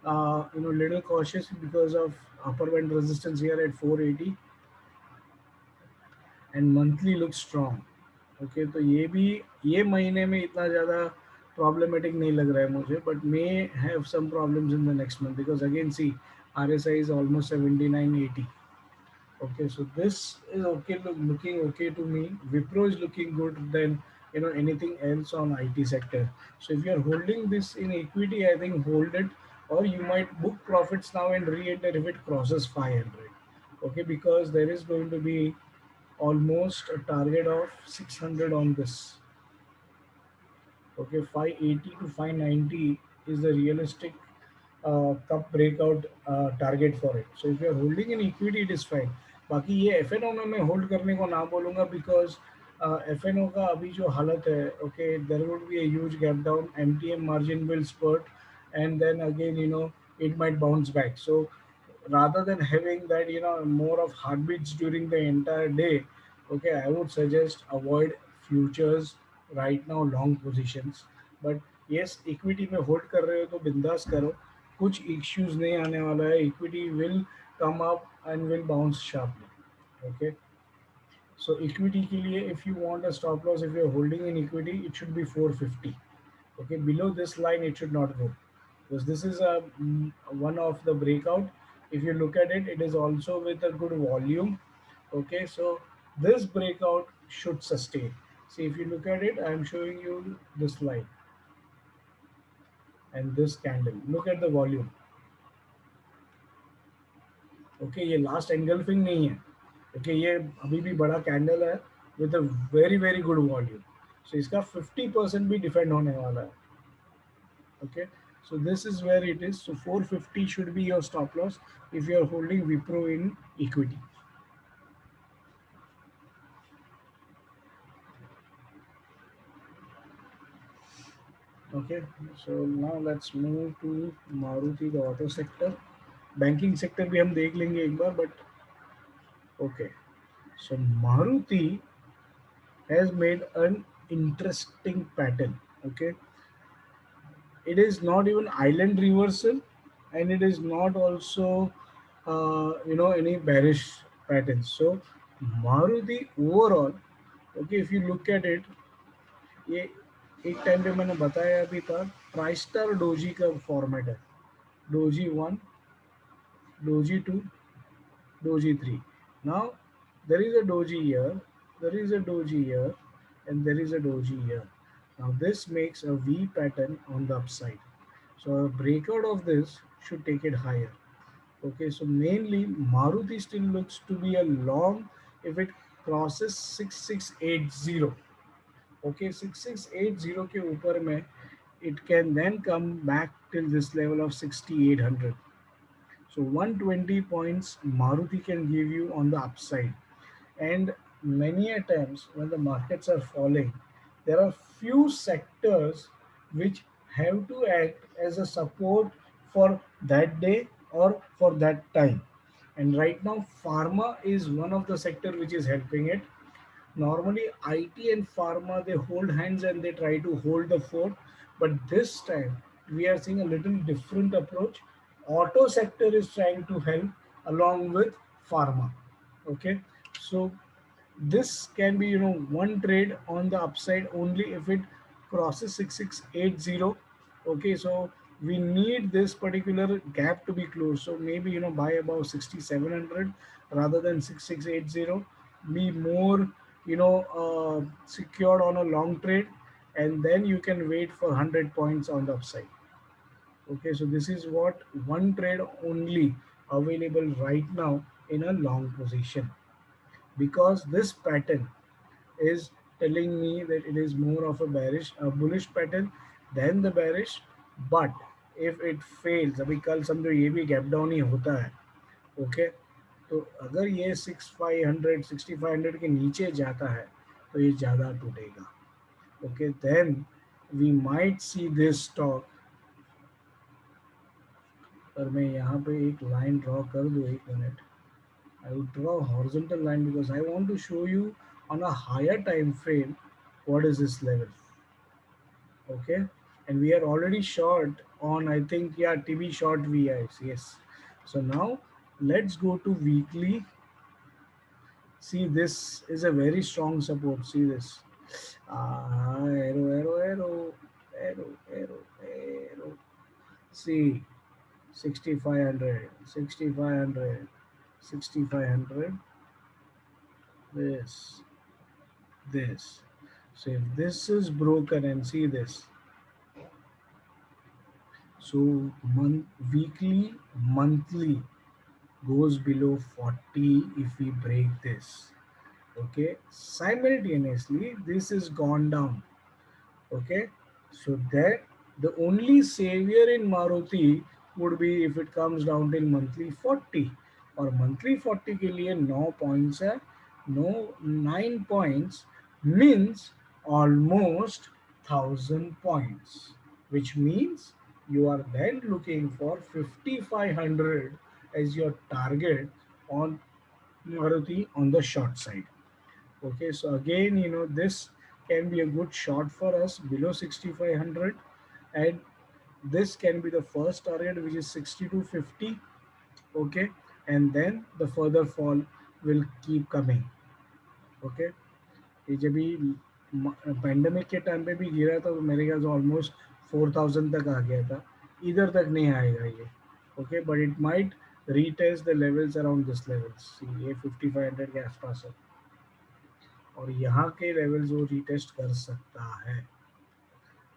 little cautious because of upper band resistance here at 480 and monthly looks strong. Okay तो ये भी ये महीने में इतना ज़्यादा problematic नहीं लग रहा है मुझे but may have some problems in the next month because again see RSI is almost 7980. Okay, so this is okay, looking okay to me. Wipro is looking good than anything else on IT sector. So if you are holding this in equity, I think hold it, or you might book profits now and re-enter if it crosses 500. Okay, because there is going to be almost a target of 600 on this. Okay, 580 to 590 is the realistic cup breakout target for it. So if you are holding in equity, it is fine. बाकी ये FNO में मैं hold करने को ना बोलूँगा because FNO का अभी जो हालत है okay there would be a huge gap down, MTM margin will spurt and then again it might bounce back. So rather than having that more of heartbeats during the entire day, okay, I would suggest avoid futures right now, long positions. But yes, equity में hold कर रहे हो तो बिंदास करो, कुछ issues नहीं आने वाला है, equity will come up and will bounce sharply. Okay, so equity के लिए if you want a stop loss, if you are holding in equity it should be 450. Okay, below this line it should not go because this is one of the breakout. If you look at it, it is also with a good volume. Okay, so this breakout should sustain. See, if you look at it, I am showing you this line and this candle. Look at the volume. Okay, ये last engulfing नहीं है. Okay, ये अभी भी बड़ा candle है with a very very good volume. So इसका 50% भी डिफेंड होने वाला है. Okay, so this is where it is. So 450 should be your stop loss if you are holding Wipro in equity. Okay, so now let's move to Maruti, the auto sector. Banking sector भी हम देख लेंगे एक बार, but okay. So Maruti has made an interesting pattern. Okay, it is not even island reversal, and it is not also any bearish patterns. So Maruti overall, okay, if you look at it, ये एक time पे मैंने बताया अभी था, Tristar doji का format है. Doji 1, doji 2, doji 3. Now there is a doji here, there is a doji here, and there is a doji here. Now this makes a V pattern on the upside. So a breakout of this should take it higher. Okay, so mainly Maruti still looks to be a long if it crosses 6680. Okay, 6680 के ऊपर में it can then come back till this level of 6800. So 120 points Maruti can give you on the upside. And many a times when the markets are falling, there are few sectors which have to act as a support for that day or for that time. And right now, pharma is one of the sector which is helping it. Normally, IT and pharma they hold hands and they try to hold the fort, but this time we are seeing a little different approach. Auto sector is trying to help along with pharma. Okay, so this can be one trade on the upside only if it crosses 6680. Okay, so we need this particular gap to be closed, so maybe buy about 6700 rather than 6680. Be more secured on a long trade, and then you can wait for 100 points on the upside. Okay, so this is what one trade only available right now in a long position, because this pattern is telling me that it is more of a bullish pattern than the bearish. But if it fails, अभी कल समझो ये भी gap down ही होता है. Okay, तो अगर ये 6500 के नीचे जाता है तो ये ज़्यादा टूटेगा. Okay, then we might see this stock. पर मैं यहाँ पे एक लाइन ड्रॉ कर दूँ, एक minute. I would draw a horizontal line because I want to show you on a higher time frame what is this level. Okay, and we are already short on, I think, yeah, TB short VIs. Yes. So now let's go to weekly. See, this is a very strong support. See this. Arrow, arrow, arrow, arrow, arrow, arrow. See, 6500, 6500, 6500. This, this. So if this is broken, and see this. So weekly, monthly goes below 40 if we break this. Okay. Simultaneously, this is gone down. Okay. So that the only savior in Maruti would be if it comes down till monthly 40, और monthly 40 के लिए 9 points है, no 9 points means almost 1000 points, which means you are then looking for 5500 as your target on Maruti on the short side. Okay, so again, this can be a good shot for us below 6500, and this can be the first target, which is 6250. Okay, and then the further fall will keep coming. Okay, ये जब भी pandemic के time पे भी गिरा था तो मेरे ख्याल से ऑलमोस्ट 4000 तक आ गया था, इधर तक नहीं आएगा ये. Okay, but it might retest the levels around this levels. ये 5500 के आसपास है और यहाँ के लेवल्स वो रीटेस्ट कर सकता है.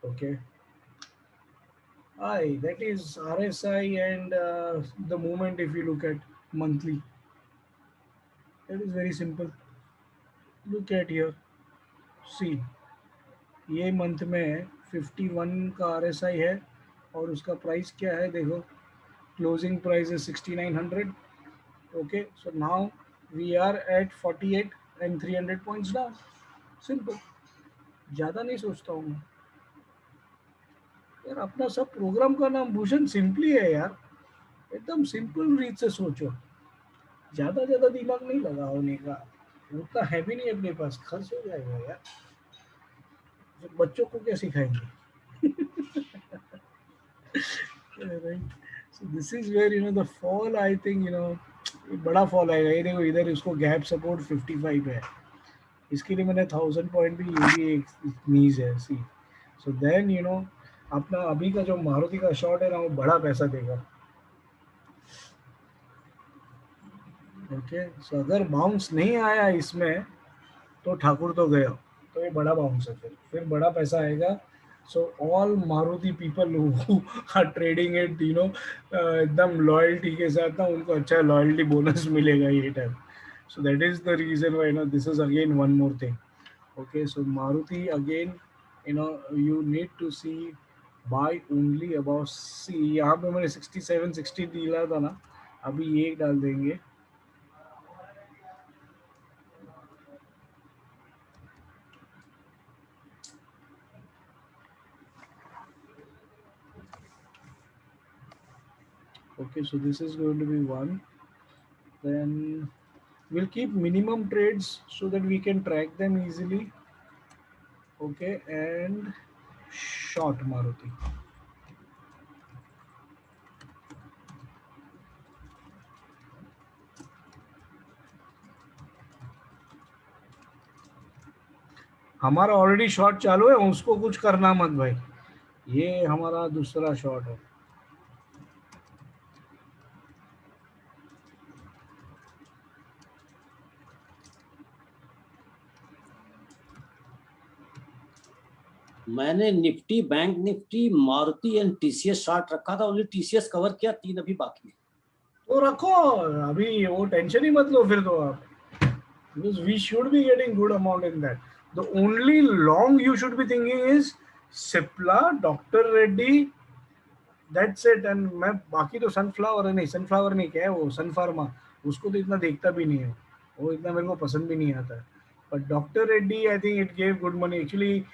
Okay, I that is RSI, and the movement, if you look at monthly, that is very simple. Look at here, see, ये मंथ में 51 का RSI है और उसका प्राइस क्या है देखो, क्लोजिंग प्राइस है 6900. Okay, so now we are at 48 and 300 points down. Simple. ज़्यादा नहीं सोचता हूँ मैं यार. अपना सब प्रोग्राम का नाम भूषण सिंपली है यार. एकदम सिंपल रीत से सोचो, ज्यादा ज्यादा दिमाग नहीं लगा होने का, उतना है भी नहीं अपने पास, खर्च हो जाएगा यार. तो बच्चों को क्या सिखाएंगे? Right. So this is where the fall, I think बड़ा फॉल आएगा. ये देखो इधर इसको गैप सपोर्ट 55 है, इसके लिए मैंने 1000 पॉइंट भी, ये भी एक नीज है. सी, सो देन अपना अभी का जो मारुति का शॉट है ना, वो बड़ा पैसा देगा. ओके, सो अगर बाउंस नहीं आया इसमें तो ठाकुर तो गया, तो ये बड़ा बाउंस है, फिर बड़ा पैसा आएगा. So all Maruti people who are trading it एकदम लॉयल्टी के साथ ना, उनको अच्छा लॉयल्टी बोनस मिलेगा ये time. So that is the reason why this is again one more thing. Okay, so Maruti again you need to see buy only about, see यहाँ पे मैंने 6760 दिया था ना, अभी ये डाल देंगे. Okay, so this is going to be one. Then we'll keep minimum trades so that we can track them easily. Okay, and short Maruti. हमारा ऑलरेडी शॉट चालू है, उसको कुछ करना मत भाई, ये हमारा दूसरा शॉट है. मैंने Nifty, bank Nifty, Maruti and TCS short रखा था, ओनली टीसीएस कवर किया, 3 अभी बाकी है. तो रखो, अभी वो टेंशन ही मत लो फिर तो आप, because we should be getting good amount in that. The only long you should be thinking is Cipla, Dr. Reddy, that's it. And मैं बाकी तो सनफ्लावर नहीं, क्या है वो, सन फार्मा, उसको तो इतना देखता भी नहीं है, वो इतना मेरे को पसंद भी नहीं आता है. But doctor Reddy, I think it gave good money actually.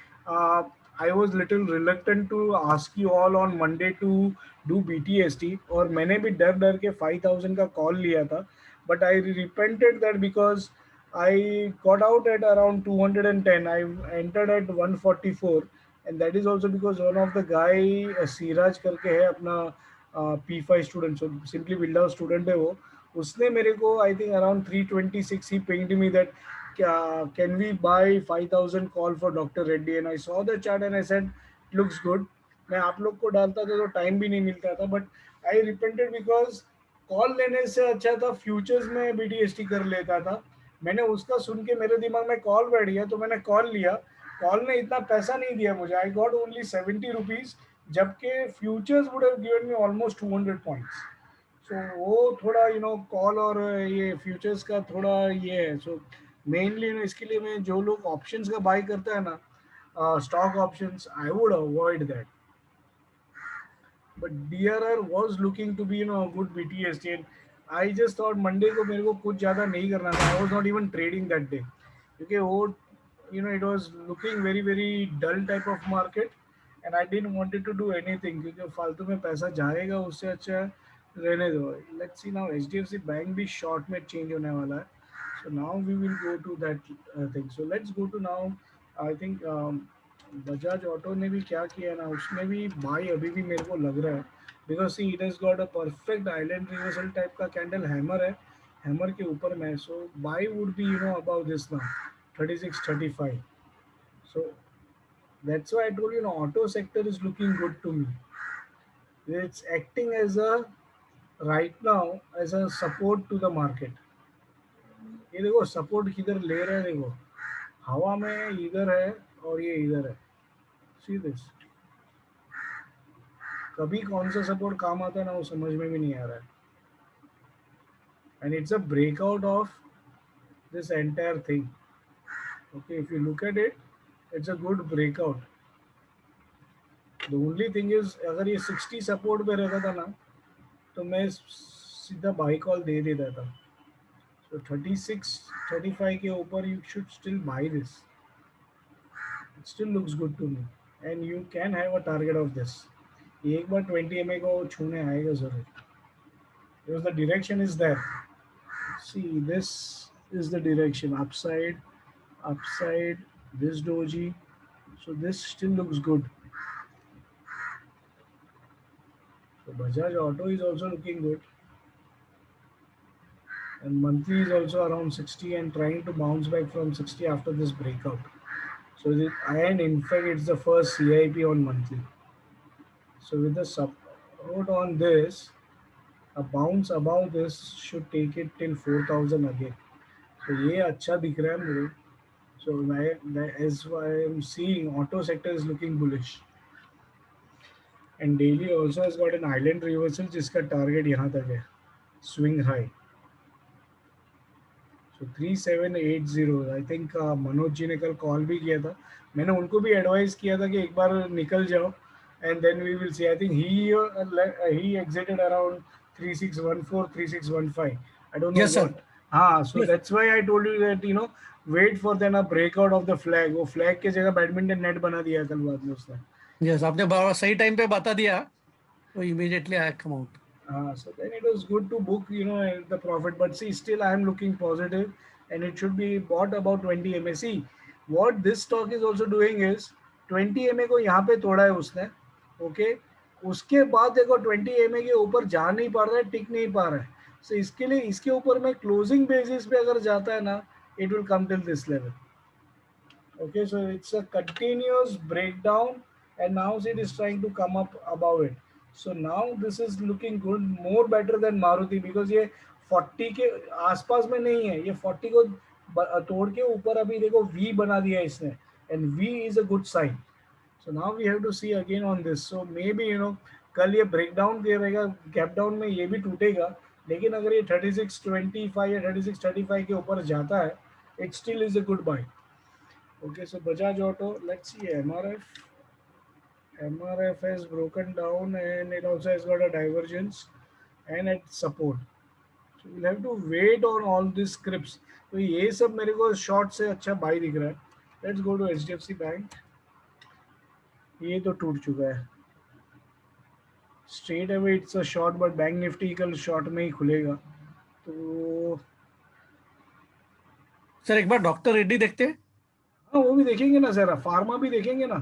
I was little reluctant to ask you all on Monday to do BTST, और मैंने भी डर डर के 5000 का कॉल लिया था, but I repented that because I got out at around 210. I entered at 144. And that is also because one of the guy Siraj करके है अपना P5 student, so simply builder student है वो, उसने मेरे को आई थिंक अराउंड 326 ही pinged me that क्या can we buy 5000 call for doctor Reddy, and I saw the chart and I said looks good. मैं आप लोग को डालता था तो टाइम भी नहीं मिलता था, but I repented because call लेने से अच्छा था फ्यूचर्स में BTST कर लेता था। मैंने उसका सुन के मेरे दिमाग में कॉल बैठ गया तो मैंने कॉल लिया। कॉल ने इतना पैसा नहीं दिया मुझे, आई गॉट ओनली 70 रुपीज, जबकि futures would have given me almost 200 points. So वो थोड़ा कॉल और ये फ्यूचर्स का थोड़ा ये है। सो मेनली इसके लिए मैं जो लोग ऑप्शंस का बाय करता है ना, stock options, I would avoid that. But DRR was looking to be a good BTS, and I just thought Monday को मेरे को कुछ ज़्यादा नहीं करना था। I was not even trading that day क्योंकि वो it was looking very very dull type of market, and I didn't wanted to do anything क्योंकि फालतू में पैसा जाएगा, उससे अच्छा रहने दो। Let's see now, HDFC bank भी शॉर्ट में चेंज होने वाला है। So now we will go to that thing. So let's go to now, I think Bajaj auto ने भी क्या किया ना, उसने भी भाई अभी भी मेरे को लग रहा है because see it has got a perfect island reversal type का कैंडल, हैमर है, हैमर के ऊपर में। So buy would be about this ना 36-35। So that's why I told auto sector is looking good to me, it's acting as a right now as a support to the market. ये देखो support किधर ले रहे हैं, देखो हवा में इधर है और ये इधर है, सी दिस। कभी कौन सा सपोर्ट काम आता है ना, वो समझ में भी नहीं आ रहा है। And it's a breakout of this entire thing. Okay, if you look at it, it's a good breakout. The only thing is अगर ये 60 सपोर्ट पे रहता था ना तो मैं सीधा बाई कॉल दे देता था। सो 36-35 के ऊपर you should still buy this, it still looks good to me, and you can have a target of this. एक बार 20 MA को छूने आएगा जरूर, because the direction is there. See, this is the direction, upside, upside, this doji. So this still looks good. So Bajaj Auto is also looking good, and monthly is also around 60 and trying to bounce back from 60 after this breakout. So and in fact it's the first CIP on monthly. So with the support on this, a bounce above this should take it till 4,000 again. So ये अच्छा दिख रहा है मुझे। So as I am seeing, auto sector is looking bullish. And daily also has got an island reversal जिसका target यहाँ तक है, swing high. So 3780। I think Manoj ji ने कल कॉल भी किया था, मैंने उनको भी एडवाइस किया था कि एक बार निकल जाओ and then we will see. I think he exited around 3614 3615, I don't know Yes, sir. What. हाँ, so Yes, that's why I told you that wait for then a breakout of the flag. वो flag की जगह badminton net बना दिया कल बाद में उसने। yes, आपने सही टाइम पे बता दिया, तो immediately I come out. So then it was good to book, the profit. But see, still I am looking positive, and it should be bought about 20 MA. See, what this stock is also doing is 20 MA को यहाँ पे तोड़ा है उसने, okay. उसके बाद देखो 20 MA के ऊपर जा नहीं पा रहा है, टिक नहीं पा रहा है। So इसके लिए इसके ऊपर में क्लोजिंग बेसिस पे अगर जाता है ना, it will come till this level. Okay, so it's a continuous breakdown, and now it is trying to come up above it. So now this is looking good, more better than Maruti, because ये 40 के आसपास में नहीं है, ये 40 को तोड़ के ऊपर अभी देखो V बना दिया इसने, and V is a good sign. So now we have to see again on this. So maybe कल ये ब्रेकडाउन दे रहेगा, गैप डाउन में ये भी टूटेगा, लेकिन अगर ये 3625 या 3635 के ऊपर जाता है, it still is a good buy. Okay, so Bajaj Auto, let's see MRF. MRF has broken down and it also has got a divergence and at support. So we'll have to wait on all these scripts. तो ये सब मेरे को short से अच्छा by दिख रहा है। Let's go to HDFC bank. ये तो टूट चुका है straight away, it's a short, but bank nifty कल शॉर्ट में ही खुलेगा। तो सर एक बार डॉक्टर रेड्डी देखते हैं। हाँ, वो भी देखेंगे ना सर, फार्मा भी देखेंगे ना।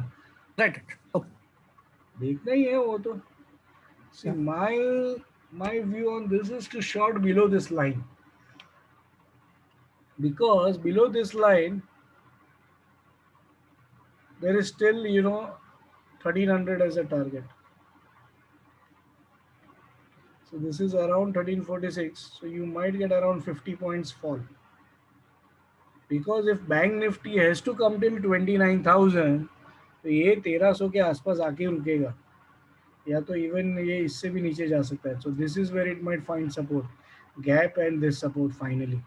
राइट। देखना ही है वो तो. See, Yeah. my view on this is to short below this line, because below this line there is still 1300 as a target. So this is around 1346. So you might get around 50 points fall. Because if Bank Nifty has to come till 29,000, तो ये 1300 के आसपास आके रुकेगा, या तो even ये इससे भी नीचे जा सकता है. So this is where it might find support, gap and this support finally.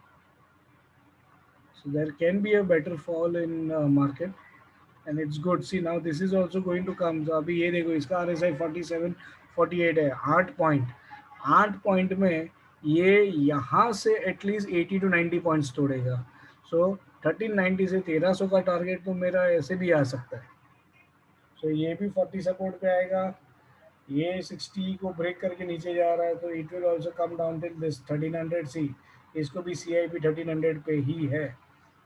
So there can be a better fall in market, and it's good. See, now this is also going to come. So अभी ये देखो, इसका RSI 4748 है, 8 point में यहाँ से at least 80 to 90 points तोड़ेगा. सो 1390 से 1300 का टारगेट तो मेरा ऐसे भी आ सकता है. सो ये भी 40 सपोर्ट पे आएगा, ये 60 को ब्रेक करके नीचे जा रहा है, तो it will also come down till this 1300. सी, इसको भी CIP 1300 पे ही है.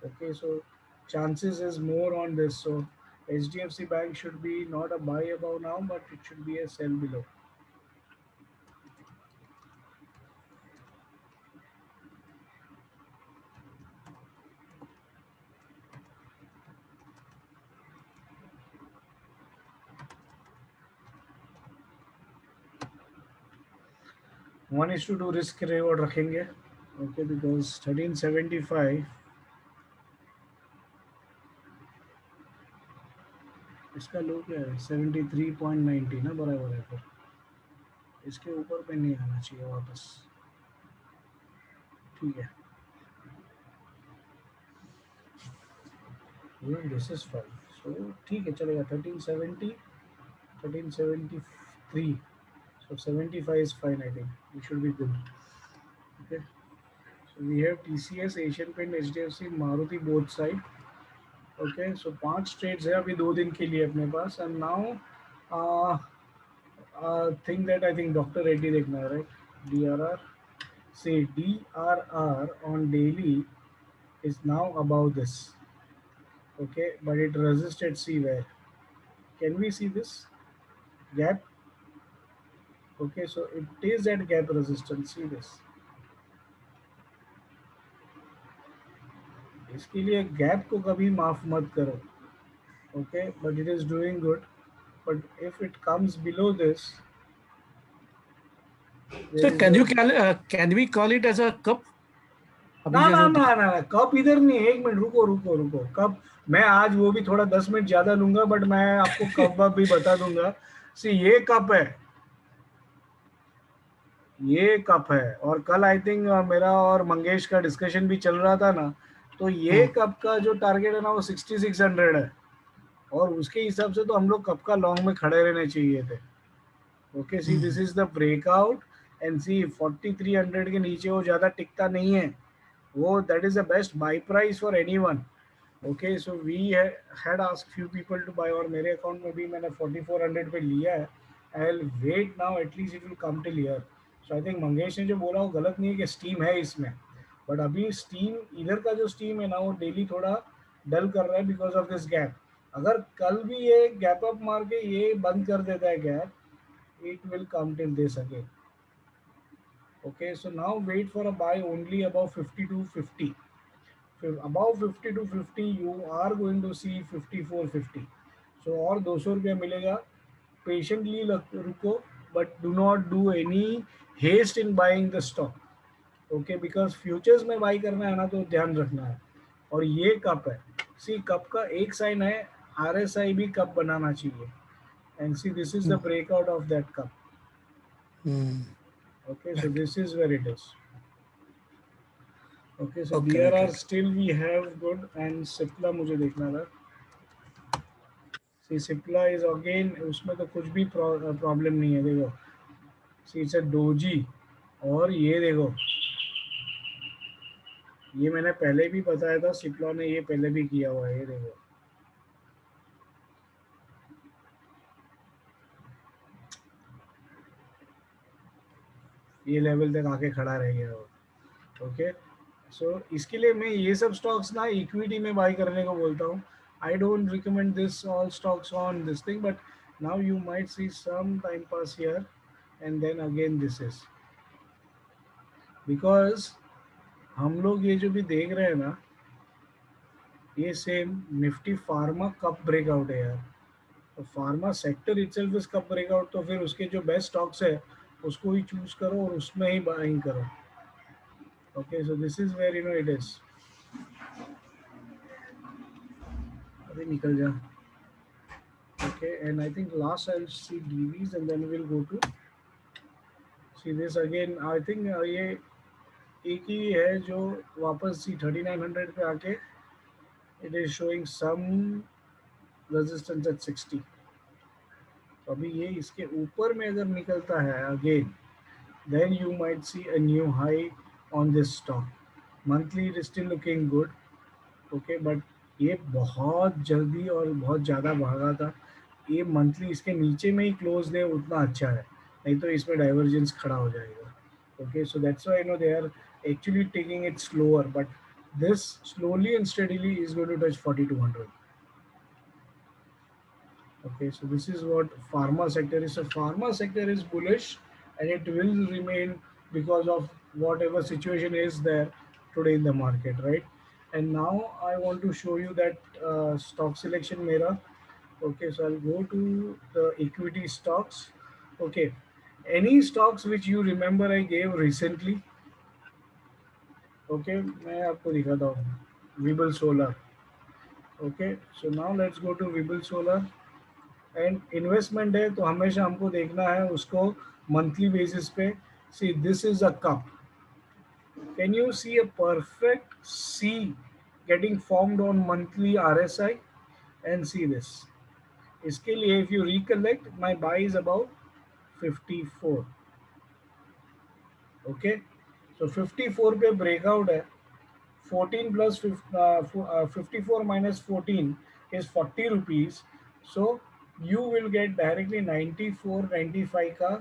Okay, so chances is more on this. So HDFC Bank should be not a buy above now, but it should be a sell below. One is to do risk reward रखेंगे. Okay, because 1375 इसका लो क्या है, 73.90 ना, बराबर है. फिर इसके ऊपर पे नहीं आना चाहिए वापस. ठीक है, दिस इज 5. सो ठीक है, चलेगा. 1370, 1373. So 75 is fine, I think. We should be good. Okay. So we have TCS, Asian Paint, HDFC, Maruti both side. Okay. So 5 trades है अभी 2 दिन के लिए अपने पास. And now thing that I think Dr. Reddy देखना है, right? DRR. See, DRR on daily is now above this. Okay, but it resisted. See where? Can we see this gap? Okay, so it is at gap resistance. See this. इसके लिए gap को कभी माफ मत करो. Okay, but it is doing good. But if it comes below this, So can we call it as a cup? ना ना ना ना, कप इधर नहीं. 1 मिनट रुको रुको रुको. कप मैं आज वो भी थोड़ा 10 मिनट ज्यादा लूंगा, बट मैं आपको कप भी बता दूंगा. सी, ये कप है, ये कप है. और कल आई थिंक मेरा और मंगेश का डिस्कशन भी चल रहा था ना, तो ये कप का जो टारगेट है ना वो 6600 है. और उसके हिसाब से तो हम लोग कप का लॉन्ग में खड़े रहने चाहिए थे. Okay, see this is the breakout. And see 4300 के नीचे वो ज्यादा टिकता नहीं है. वो that is the best buy price for anyone. Okay, so we had asked few people to buy, और मेरे अकाउंट में भी मैंने 4400 पे लिया है. I will wait now, at least it will come till here. So I think Mangesh ने जो बोला वो गलत नहीं है कि स्टीम है इसमें, बट अभी स्टीम, इधर का जो स्टीम है ना वो डेली थोड़ा डल कर रहा है बिकॉज ऑफ दिस गैप. अगर कल भी ये गैप अप मार के ये बंद कर देता है gap, it will come till this again. Okay, so now wait for a buy only above 50 to 50. Above 50 to 50 you are going to see 5450. So और 200 रुपया मिलेगा. Patiently रुको, but do not do any haste in buying the stock. Okay, because futures में buy करना है ना तो ध्यान रखना है. और ये कप है. See, कप का एक साइन है, RSI भी कप बनाना चाहिए. And see, this is the breakout of that cup. Okay, so this is where it is. Okay, so DRR still we have good. And Cipla मुझे देखना था. See, Cipla is again, उसमें तो कुछ भी problem नहीं है. देखो, see, it's a doji. और ये देखो, ये मैंने पहले भी बताया था, Cipla ने ये पहले भी किया हुआ है. ये देखो, ये लेवल तक आके खड़ा रह गया. ओके, सो इसके लिए मैं ये सब स्टॉक्स ना इक्विटी में बाय करने को बोलता हूँ. I don't recommend this all stocks on this thing, but now you might see some time pass here, and then again this is because हम लोग ये जो भी देख रहे हैं ना, ये सेम निफ्टी फार्मा कब ब्रेकआउट है यार, तो फार्मा सेक्टर इटसेल्फ इज कब ब्रेकआउट, तो फिर उसके जो बेस्ट स्टॉक्स है उसको ही चूज करो और उसमें ही बाइंग करो. Okay, so this is where you know it is. अभी निकल जा. Okay, and I think last I'll see DVs and then we'll go to see this again. I think ये एक ही है जो वापस सी 3900 पे आके it is showing some resistance at 60. तो अभी ये इसके ऊपर में अगर निकलता है again, then you might see a new high on this stock. Monthly it is still looking good. Okay, but ये बहुत जल्दी और बहुत ज़्यादा भागा था. ये मंथली इसके नीचे में ही क्लोज दे उतना अच्छा है, नहीं तो इसमें डाइवर्जेंस खड़ा हो जाएगा. Okay, so that's why no they are actually taking it slower, but this slowly and steadily is going to touch 4200. Okay, so this is what pharma sector is. So pharma sector is bullish and it will remain because of whatever situation is there today in the market, right? And now I want to show you that stock selection mera. Okay, so I'll go to the equity stocks. Okay, any stocks which you remember I gave recently. Okay, मैं आपको दिखाता हूँ Vibal Solar. Okay, so now let's go to Vibal Solar. And investment है तो हमेशा हमको देखना है उसको मंथली बेसिस पे. See this is a cup. Can you see a perfect C getting formed on monthly RSI and see this. इसके लिए if you recollect my buy is about 54. Okay, so 54 पे ब्रेकआउट है. 14 plus 54 minus 14 is 40 rupees. So you will get directly 94 95 का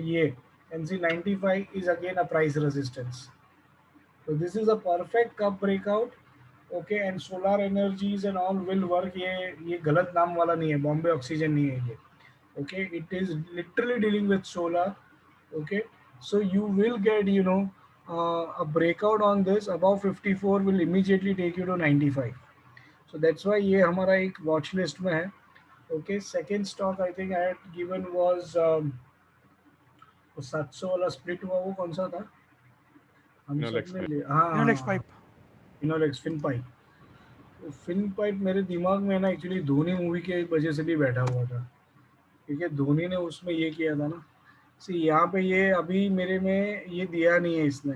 ये, and see 95 is again a price resistance. So this is a perfect cup breakout. Okay, and solar energies and all will work. ये गलत नाम वाला नहीं है, Bombay oxygen नहीं है ये. Okay, it is literally dealing with solar. Okay, so you will get a breakout on this above 54 will immediately take you to 95. So that's why ये हमारा एक watch list में है. Okay, second stock I think I had given was 700 वाला split हुआ वो कौन सा था, हम सब ने ले, Inolex हाँ, pipe. Finolex Fin pipe. Fin pipe मेरे दिमाग में ना एक्चुअली धोनी मूवी के वजह से भी बैठा हुआ था, क्योंकि धोनी ने उसमें ये किया था ना. सी यहाँ पे ये अभी मेरे में ये दिया नहीं है इसने.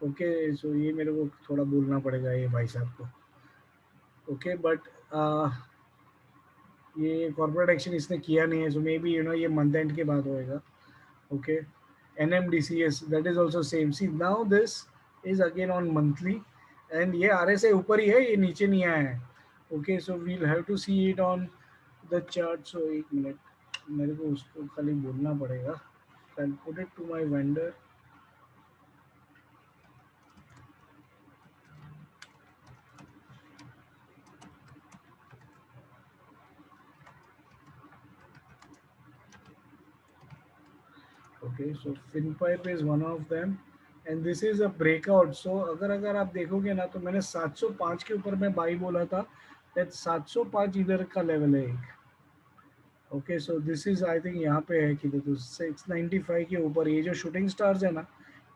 ओके, सो ये मेरे को थोड़ा बोलना पड़ेगा ये भाई साहब को. ओके, बट ये कॉर्पोरेट एक्शन इसने किया नहीं है, सो मे बी ये मंथ एंड के बाद होएगा. Okay, NMDCS that is also same. See now this is again on monthly and ये RSI ऊपर ही है, ये नीचे नहीं आया है. Okay, so we'll have to see it on the chart. So एक मिनट मेरे को उसको खाली बोलना पड़ेगा. I'll put it to my vendor. Okay, so FinPipe is one of them and this is a breakout. So अगर आप देखोगे ना तो मैंने 705 के ऊपर मैं बाई बोला था, that 705 इधर का लेवल है एक. Okay, so this is I think यहाँ पे है कि देखो 695 के ऊपर ये जो शूटिंग स्टार्स है ना,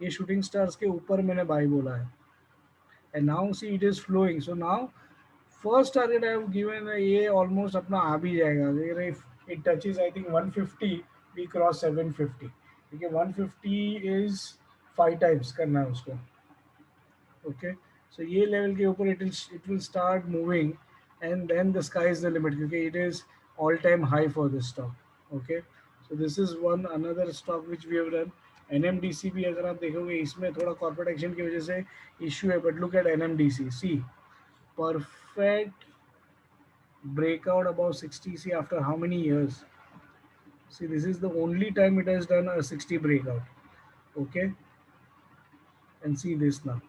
ये शूटिंग स्टार्स के ऊपर मैंने बाई बोला है. And now see it is flowing. So now first target I have given, ये ऑलमोस्ट अपना आ भी जाएगा. It touches I think 150, we cross 750, क्योंकि 150 इज 5 टाइम्स करना है उसको. ओके, सो ये लेवल के ऊपर it will start moving and then the sky is the limit, क्योंकि it is all-time high for this stock. Okay, so this is one another stock which we have done. NMDC भी अगर आप देखोगे इसमें थोड़ा corporate action की वजह से इश्यू है, but look at NMDC. See perfect breakout above 60. See after how many years? See, this is the only time it has done a 60 breakout. Okay, and see this now.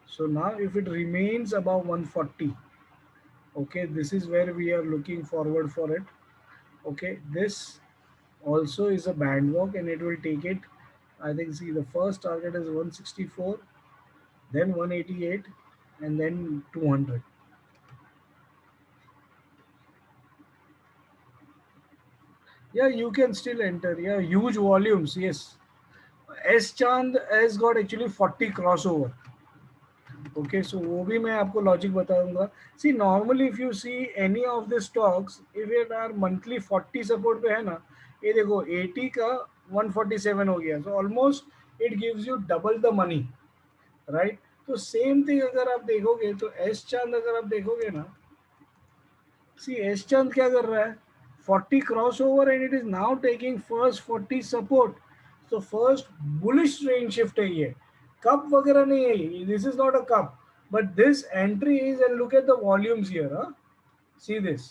So now if it remains above 140, okay, this is where we are looking forward for it. Okay, this also is a band walk and it will take it. I think, see, the first target is 164, then 188, and then 200. Yeah, you can still enter. Yeah, huge volumes. Yes, S Chand has got actually 40 crossover. Okay, so वो भी मैं आपको logic बताऊंगा. See, normally if you see any of the stocks, if it are monthly 40 support पे है ना, ये देखो 80 का 147 हो गया. So almost it gives you double the money, right? तो सेम थिंग अगर आप देखोगे तो एस चांद अगर आप देखोगे ना, सी एस चांद क्या कर रहा है, 40 cross over and it is now taking first 40 support. तो फर्स्ट बुलिश रेंज शिफ्ट है ये, कप वगैरह नहीं है ये, this is not a cup, but this entry is, and look at the volumes here. See this,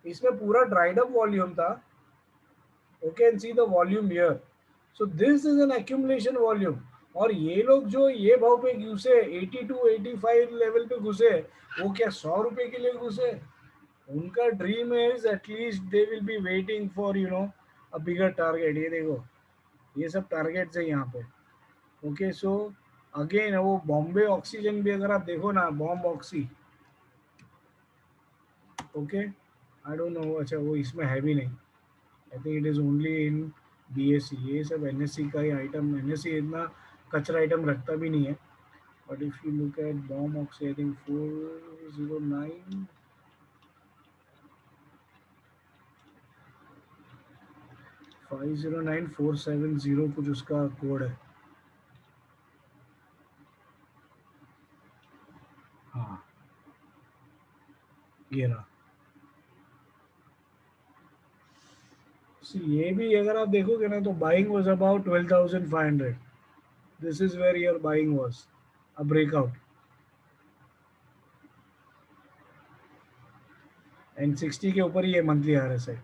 इसमें पूरा dried up volume था. Okay, and see the volume here. So this is an accumulation volume. और ये लोग जो ये भाव पे घुसे 82 85 लेवल पे घुसे, वो क्या 100 रुपए के लिए घुसे? उनका dream is at least they will be waiting for a bigger target. ये देखो, ये सब टारगेट्स है यहाँ पे. ओके, सो अगेन वो बॉम्बे ऑक्सीजन भी अगर आप देखो ना, bomb oxy. Okay, I don't no, अच्छा वो इसमें है भी नहीं. आई think it is only in BSc. ये सब एनएससी का ही आइटम. एनएससी इतना कचरा आइटम रखता भी नहीं है. But if you look at bomb oxy, I think 409 509470 कुछ उसका कोड है. हाँ, ये रहा. ये भी अगर आप देखोगे ना तो buying was about 12,500. This is where your buying was a breakout. And 60 के ऊपर ही है मंथली आरएसआई.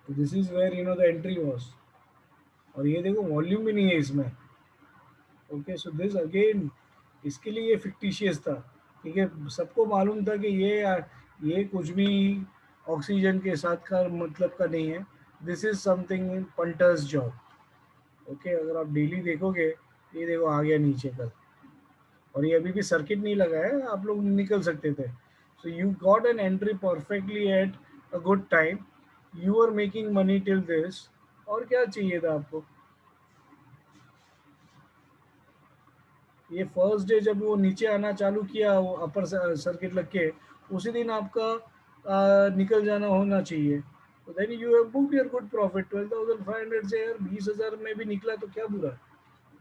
तो this is where the entry was. और ये देखो वॉल्यूम भी नहीं है इसमें. ओके, सो दिस अगेन, इसके लिए ये फिक्टिशियस था. ठीक है, सबको मालूम था कि ये कुछ भी ऑक्सीजन के साथ का मतलब का नहीं है. This is something punters job. Okay, अगर आप डेली देखोगे, ये देखो आ गया नीचे कल, और ये अभी भी सर्किट नहीं लगा है, आप लोग निकल सकते थे. So you got an entry perfectly at a good time. You are making money till this. और क्या चाहिए था आपको? ये फर्स्ट डे जब वो नीचे आना चालू किया, वो अपर सर्किट लग के, उसी दिन आपका निकल जाना होना चाहिए. तो then you have booked your good profit. 12,500 से यार 20,000 में भी निकला तो क्या बुरा.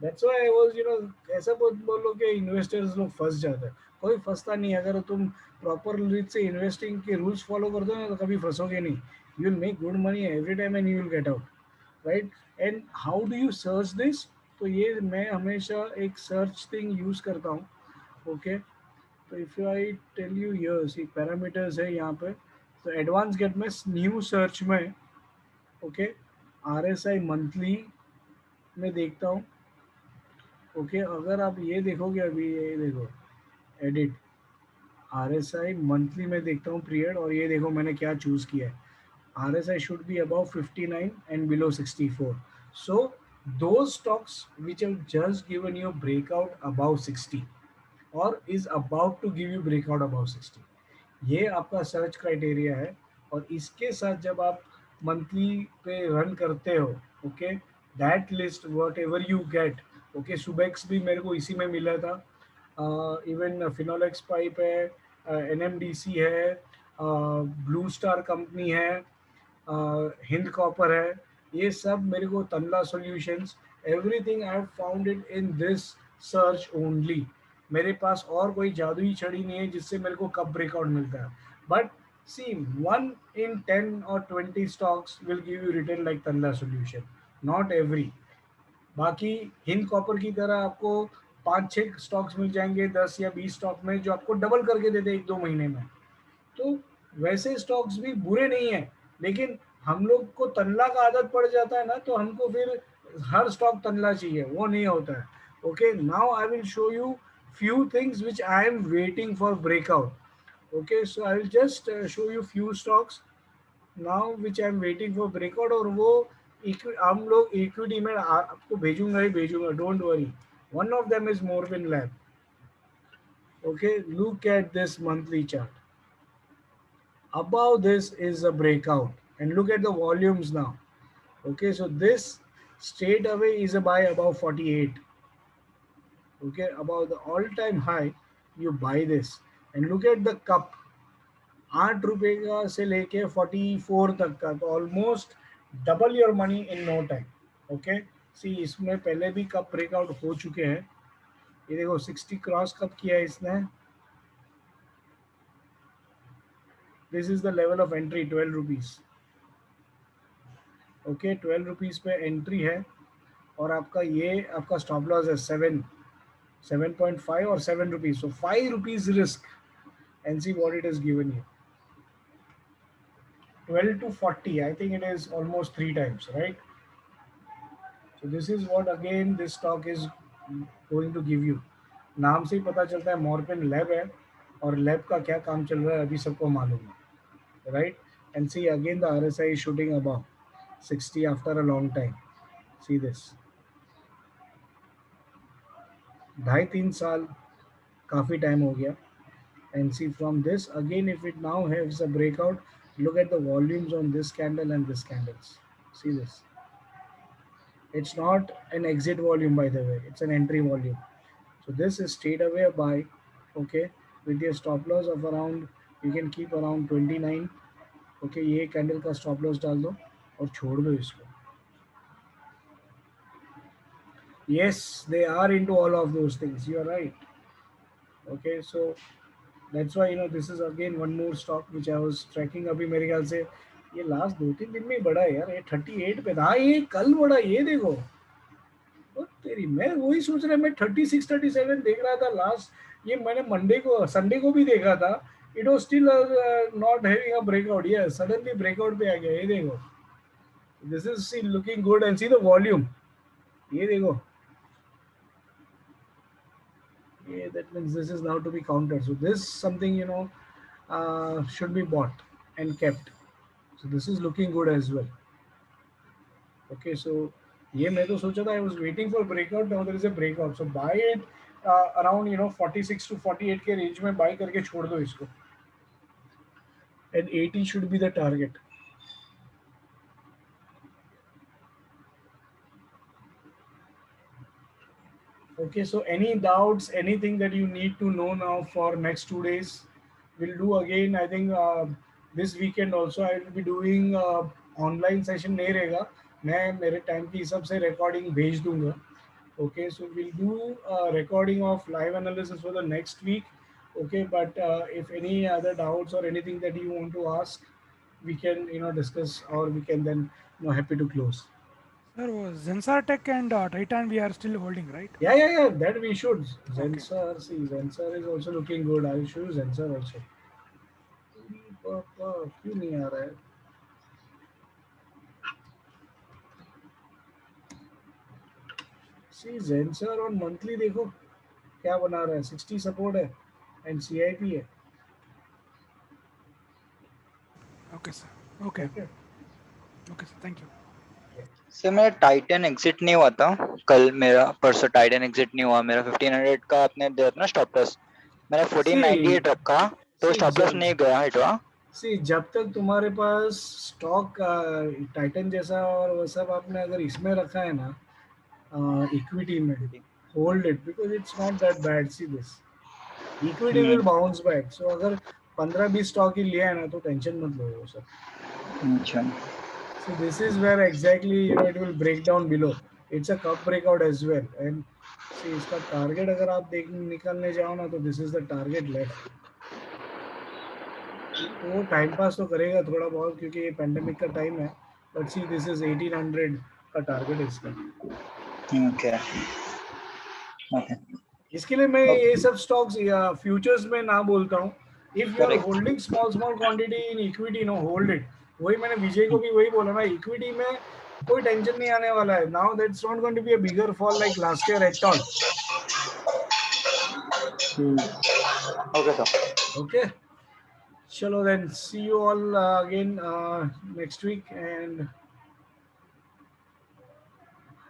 दैट्स व्हाई आई वाज ऐसा बोलो कि इन्वेस्टर्स लोग फंस जाते हैं. कोई फंसता नहीं. अगर तुम प्रॉपर रीत से इन्वेस्टिंग के रूल्स फॉलो करते हो ना, तो कभी फंसोगे नहीं. You will make good money every time and you will get out, right. And how do you search this? तो ये मैं हमेशा एक सर्च थिंग यूज करता हूँ. ओके, तो if I tell you here, see parameters है यहाँ पे. तो एडवांस गेट में न्यू सर्च में, ओके, आरएसआई मंथली में देखता हूँ. ओके, अगर आप ये देखोगे, अभी ये देखो एडिट आरएसआई मंथली में देखता हूँ पीरियड, और ये देखो मैंने क्या चूज किया है. RSI should be above 59 and below 64. So those stocks which have just given you breakout above 60 or is about to give you breakout above 60, ये आपका सर्च क्राइटेरिया है. और इसके साथ जब आप मंथली पे रन करते हो, okay, that list whatever you get. Okay, Subex भी मेरे को इसी में मिला था. इवन फिनोलेक्स पाइप है, NMDC है, ब्लू स्टार कंपनी है, हिंद कॉपर है. ये सब मेरे को Tanla Solutions, everything I have found it in this search only. मेरे पास और कोई जादुई छड़ी नहीं है जिससे मेरे को कब ब्रेकआउट मिलता है. But see, 1 in 10 or 20 stocks will give you return like Tanla Solution, not every. बाकी हिंद कॉपर की तरह आपको 5-6 स्टॉक्स मिल जाएंगे 10 या 20 स्टॉक में, जो आपको डबल करके देते 1-2 महीने में. तो वैसे स्टॉक्स भी बुरे नहीं है, लेकिन हम लोग को तनला का आदत पड़ जाता है ना, तो हमको फिर हर स्टॉक तनला चाहिए, वो नहीं होता है. Okay, now I will show you few things which I am waiting for breakout. Okay, so I will just show you few stocks now which I am waiting for breakout, और वो हम लोग equity में आपको भेजूंगा ही भेजूंगा, don't worry. One of them is Morphin Lab. Okay, look at this monthly chart. Above this is a breakout, and look at the volumes now. Okay, so this straight away is a buy above 48. Okay, about the all-time high, you buy this, and look at the cup. 8 रुपए का से लेके 44 तक का, तो almost double your money in no time. Okay, see इसमें पहले भी कप ब्रेकआउट हो चुके हैं. ये देखो 60 क्रॉस कब किया है इसने. This is the level of entry 12 rupees. Okay, 12 rupees पे एंट्री है, और आपका ये आपका स्टॉप लॉस है 7.5 और 7 rupees, so 5 rupees risk. And see what it is given you. 12 to 40, I think it is almost 3 times, right? So this is what again this stock is going to give you. नाम से ही पता चलता है morphine lab है, और lab का क्या काम चल रहा है अभी सबको मालूम है, right? And see again the RSI is shooting above 60 after a long time. See this. 2.5-3 साल काफी टाइम हो गया. And see from this again, if it now has a breakout, look at the volumes on this candle and this candles. See this. It's not an exit volume, by the way, it's an entry volume. So this is straight away a buy. Okay, with your stop loss of around, you can keep around 29. Okay, ये candle का stop loss डाल दो और छोड़ दो इसको. Yes, they are into all of those things, you are right. Okay, so that's why this is again one more stock which I was tracking. अभी मेरे ख्याल से ये लास्ट 2-3 दिन में ही बढ़ा है यार. ये 38 पे था, ये कल बढ़ा. ये देखो, तो तेरी, मैं वही सोच रहा, मैं 36-37 देख रहा था लास्ट. ये मैंने मंडे को, संडे को भी देखा था. It was still not having a breakout. ये सडनली ब्रेकआउट पे आ गया. ये देखो, this is see looking good. And see the volume. ये देखो, ये that means this is now to be counted. So this something should be bought and kept. So this is looking good as well. Okay, so ये मैं तो सोचा था, I was waiting for breakout. Now there is a breakout, so buy it around 46 to 48 के range में bye करके छोड़ दो इसको. And 80 should be the target. Okay, so any doubts, anything that you need to know now for next 2 days, we'll do again. I think this weekend also I will be doing online session. नहीं रहेगा, मैं मेरे time के हिसाब से recording भेज दूंगा. Okay, so we'll do a recording of live analysis for the next week. Okay, but if any other doubts or anything that you want to ask, we can discuss, or we can then happy to close. Sir, Zensar Tech and Titan we are still holding, right? Yeah, that we should. Okay. Zensar, see, Zensar is also looking good. I will show you Zensar also. क्यों नहीं आ रहा है? See, Zensar on monthly देखो क्या बना रहा है. 60 support है एंड CIP है. Okay, sir. Okay. Okay, sir. Thank you. Sir मेरा टाइटन एग्जिट नहीं हुआ था कल. मेरा परसों टाइटन एग्जिट नहीं हुआ. मेरा 1500 का आपने दिया था ना स्टॉप लॉस, मैंने 1498 रखा, तो स्टॉप लॉस नहीं गया हटवा. सी, जब तक तुम्हारे पास स्टॉक टाइटन जैसा और वो सब आपने अगर इसमें रखा है ना, इक्विटी में, hold it, because it's not that bad. See this equity will bounce back. So अगर 15-20 स्टॉक ही लिया है ना, तो टेंशन मत लो वो सब. अच्छा. So this is where exactly it will break down below. It's a cup breakout as well. And see, इसका टारगेट अगर आप देख निकालने जाओ ना, तो this is the target left. वो टाइम पास तो करेगा थोड़ा बहुत, क्योंकि ये पैंडेमिक का टाइम है. But see, this is 1800 का टारगेट है इसका. Okay. इसके लिए मैं ये सब स्टॉक्स या फ्यूचर्स में ना बोलता हूँ. If you are holding small quantity in equity, hold it. वही मैंने विजय को भी वही बोला ना, इक्विटी में कोई टेंशन नहीं आने वाला है. Now that's not going to be a bigger fall like last year at all. Okay, sir. Okay. Chalo then, see you all again next week. And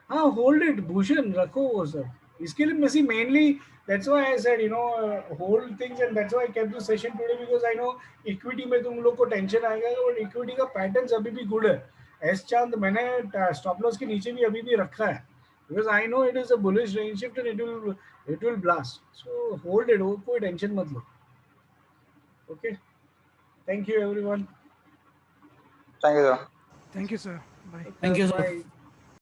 हाँ, hold it, भूषण रखो वो सब. इसके लिए मैं see mainly that's why I said hold things, and that's why I kept the session today, because I know equity में तुम लोग को tension आएगा, और equity का patterns अभी भी good है. एस चांद मैंने stop loss के नीचे भी अभी भी रखा है, because I know it is a bullish range shift and it will blast. So hold it, वो कोई tension मत लो. Okay, thank you everyone. Thank you, sir. Thank you, sir. Bye. Thank you, sir. Bye.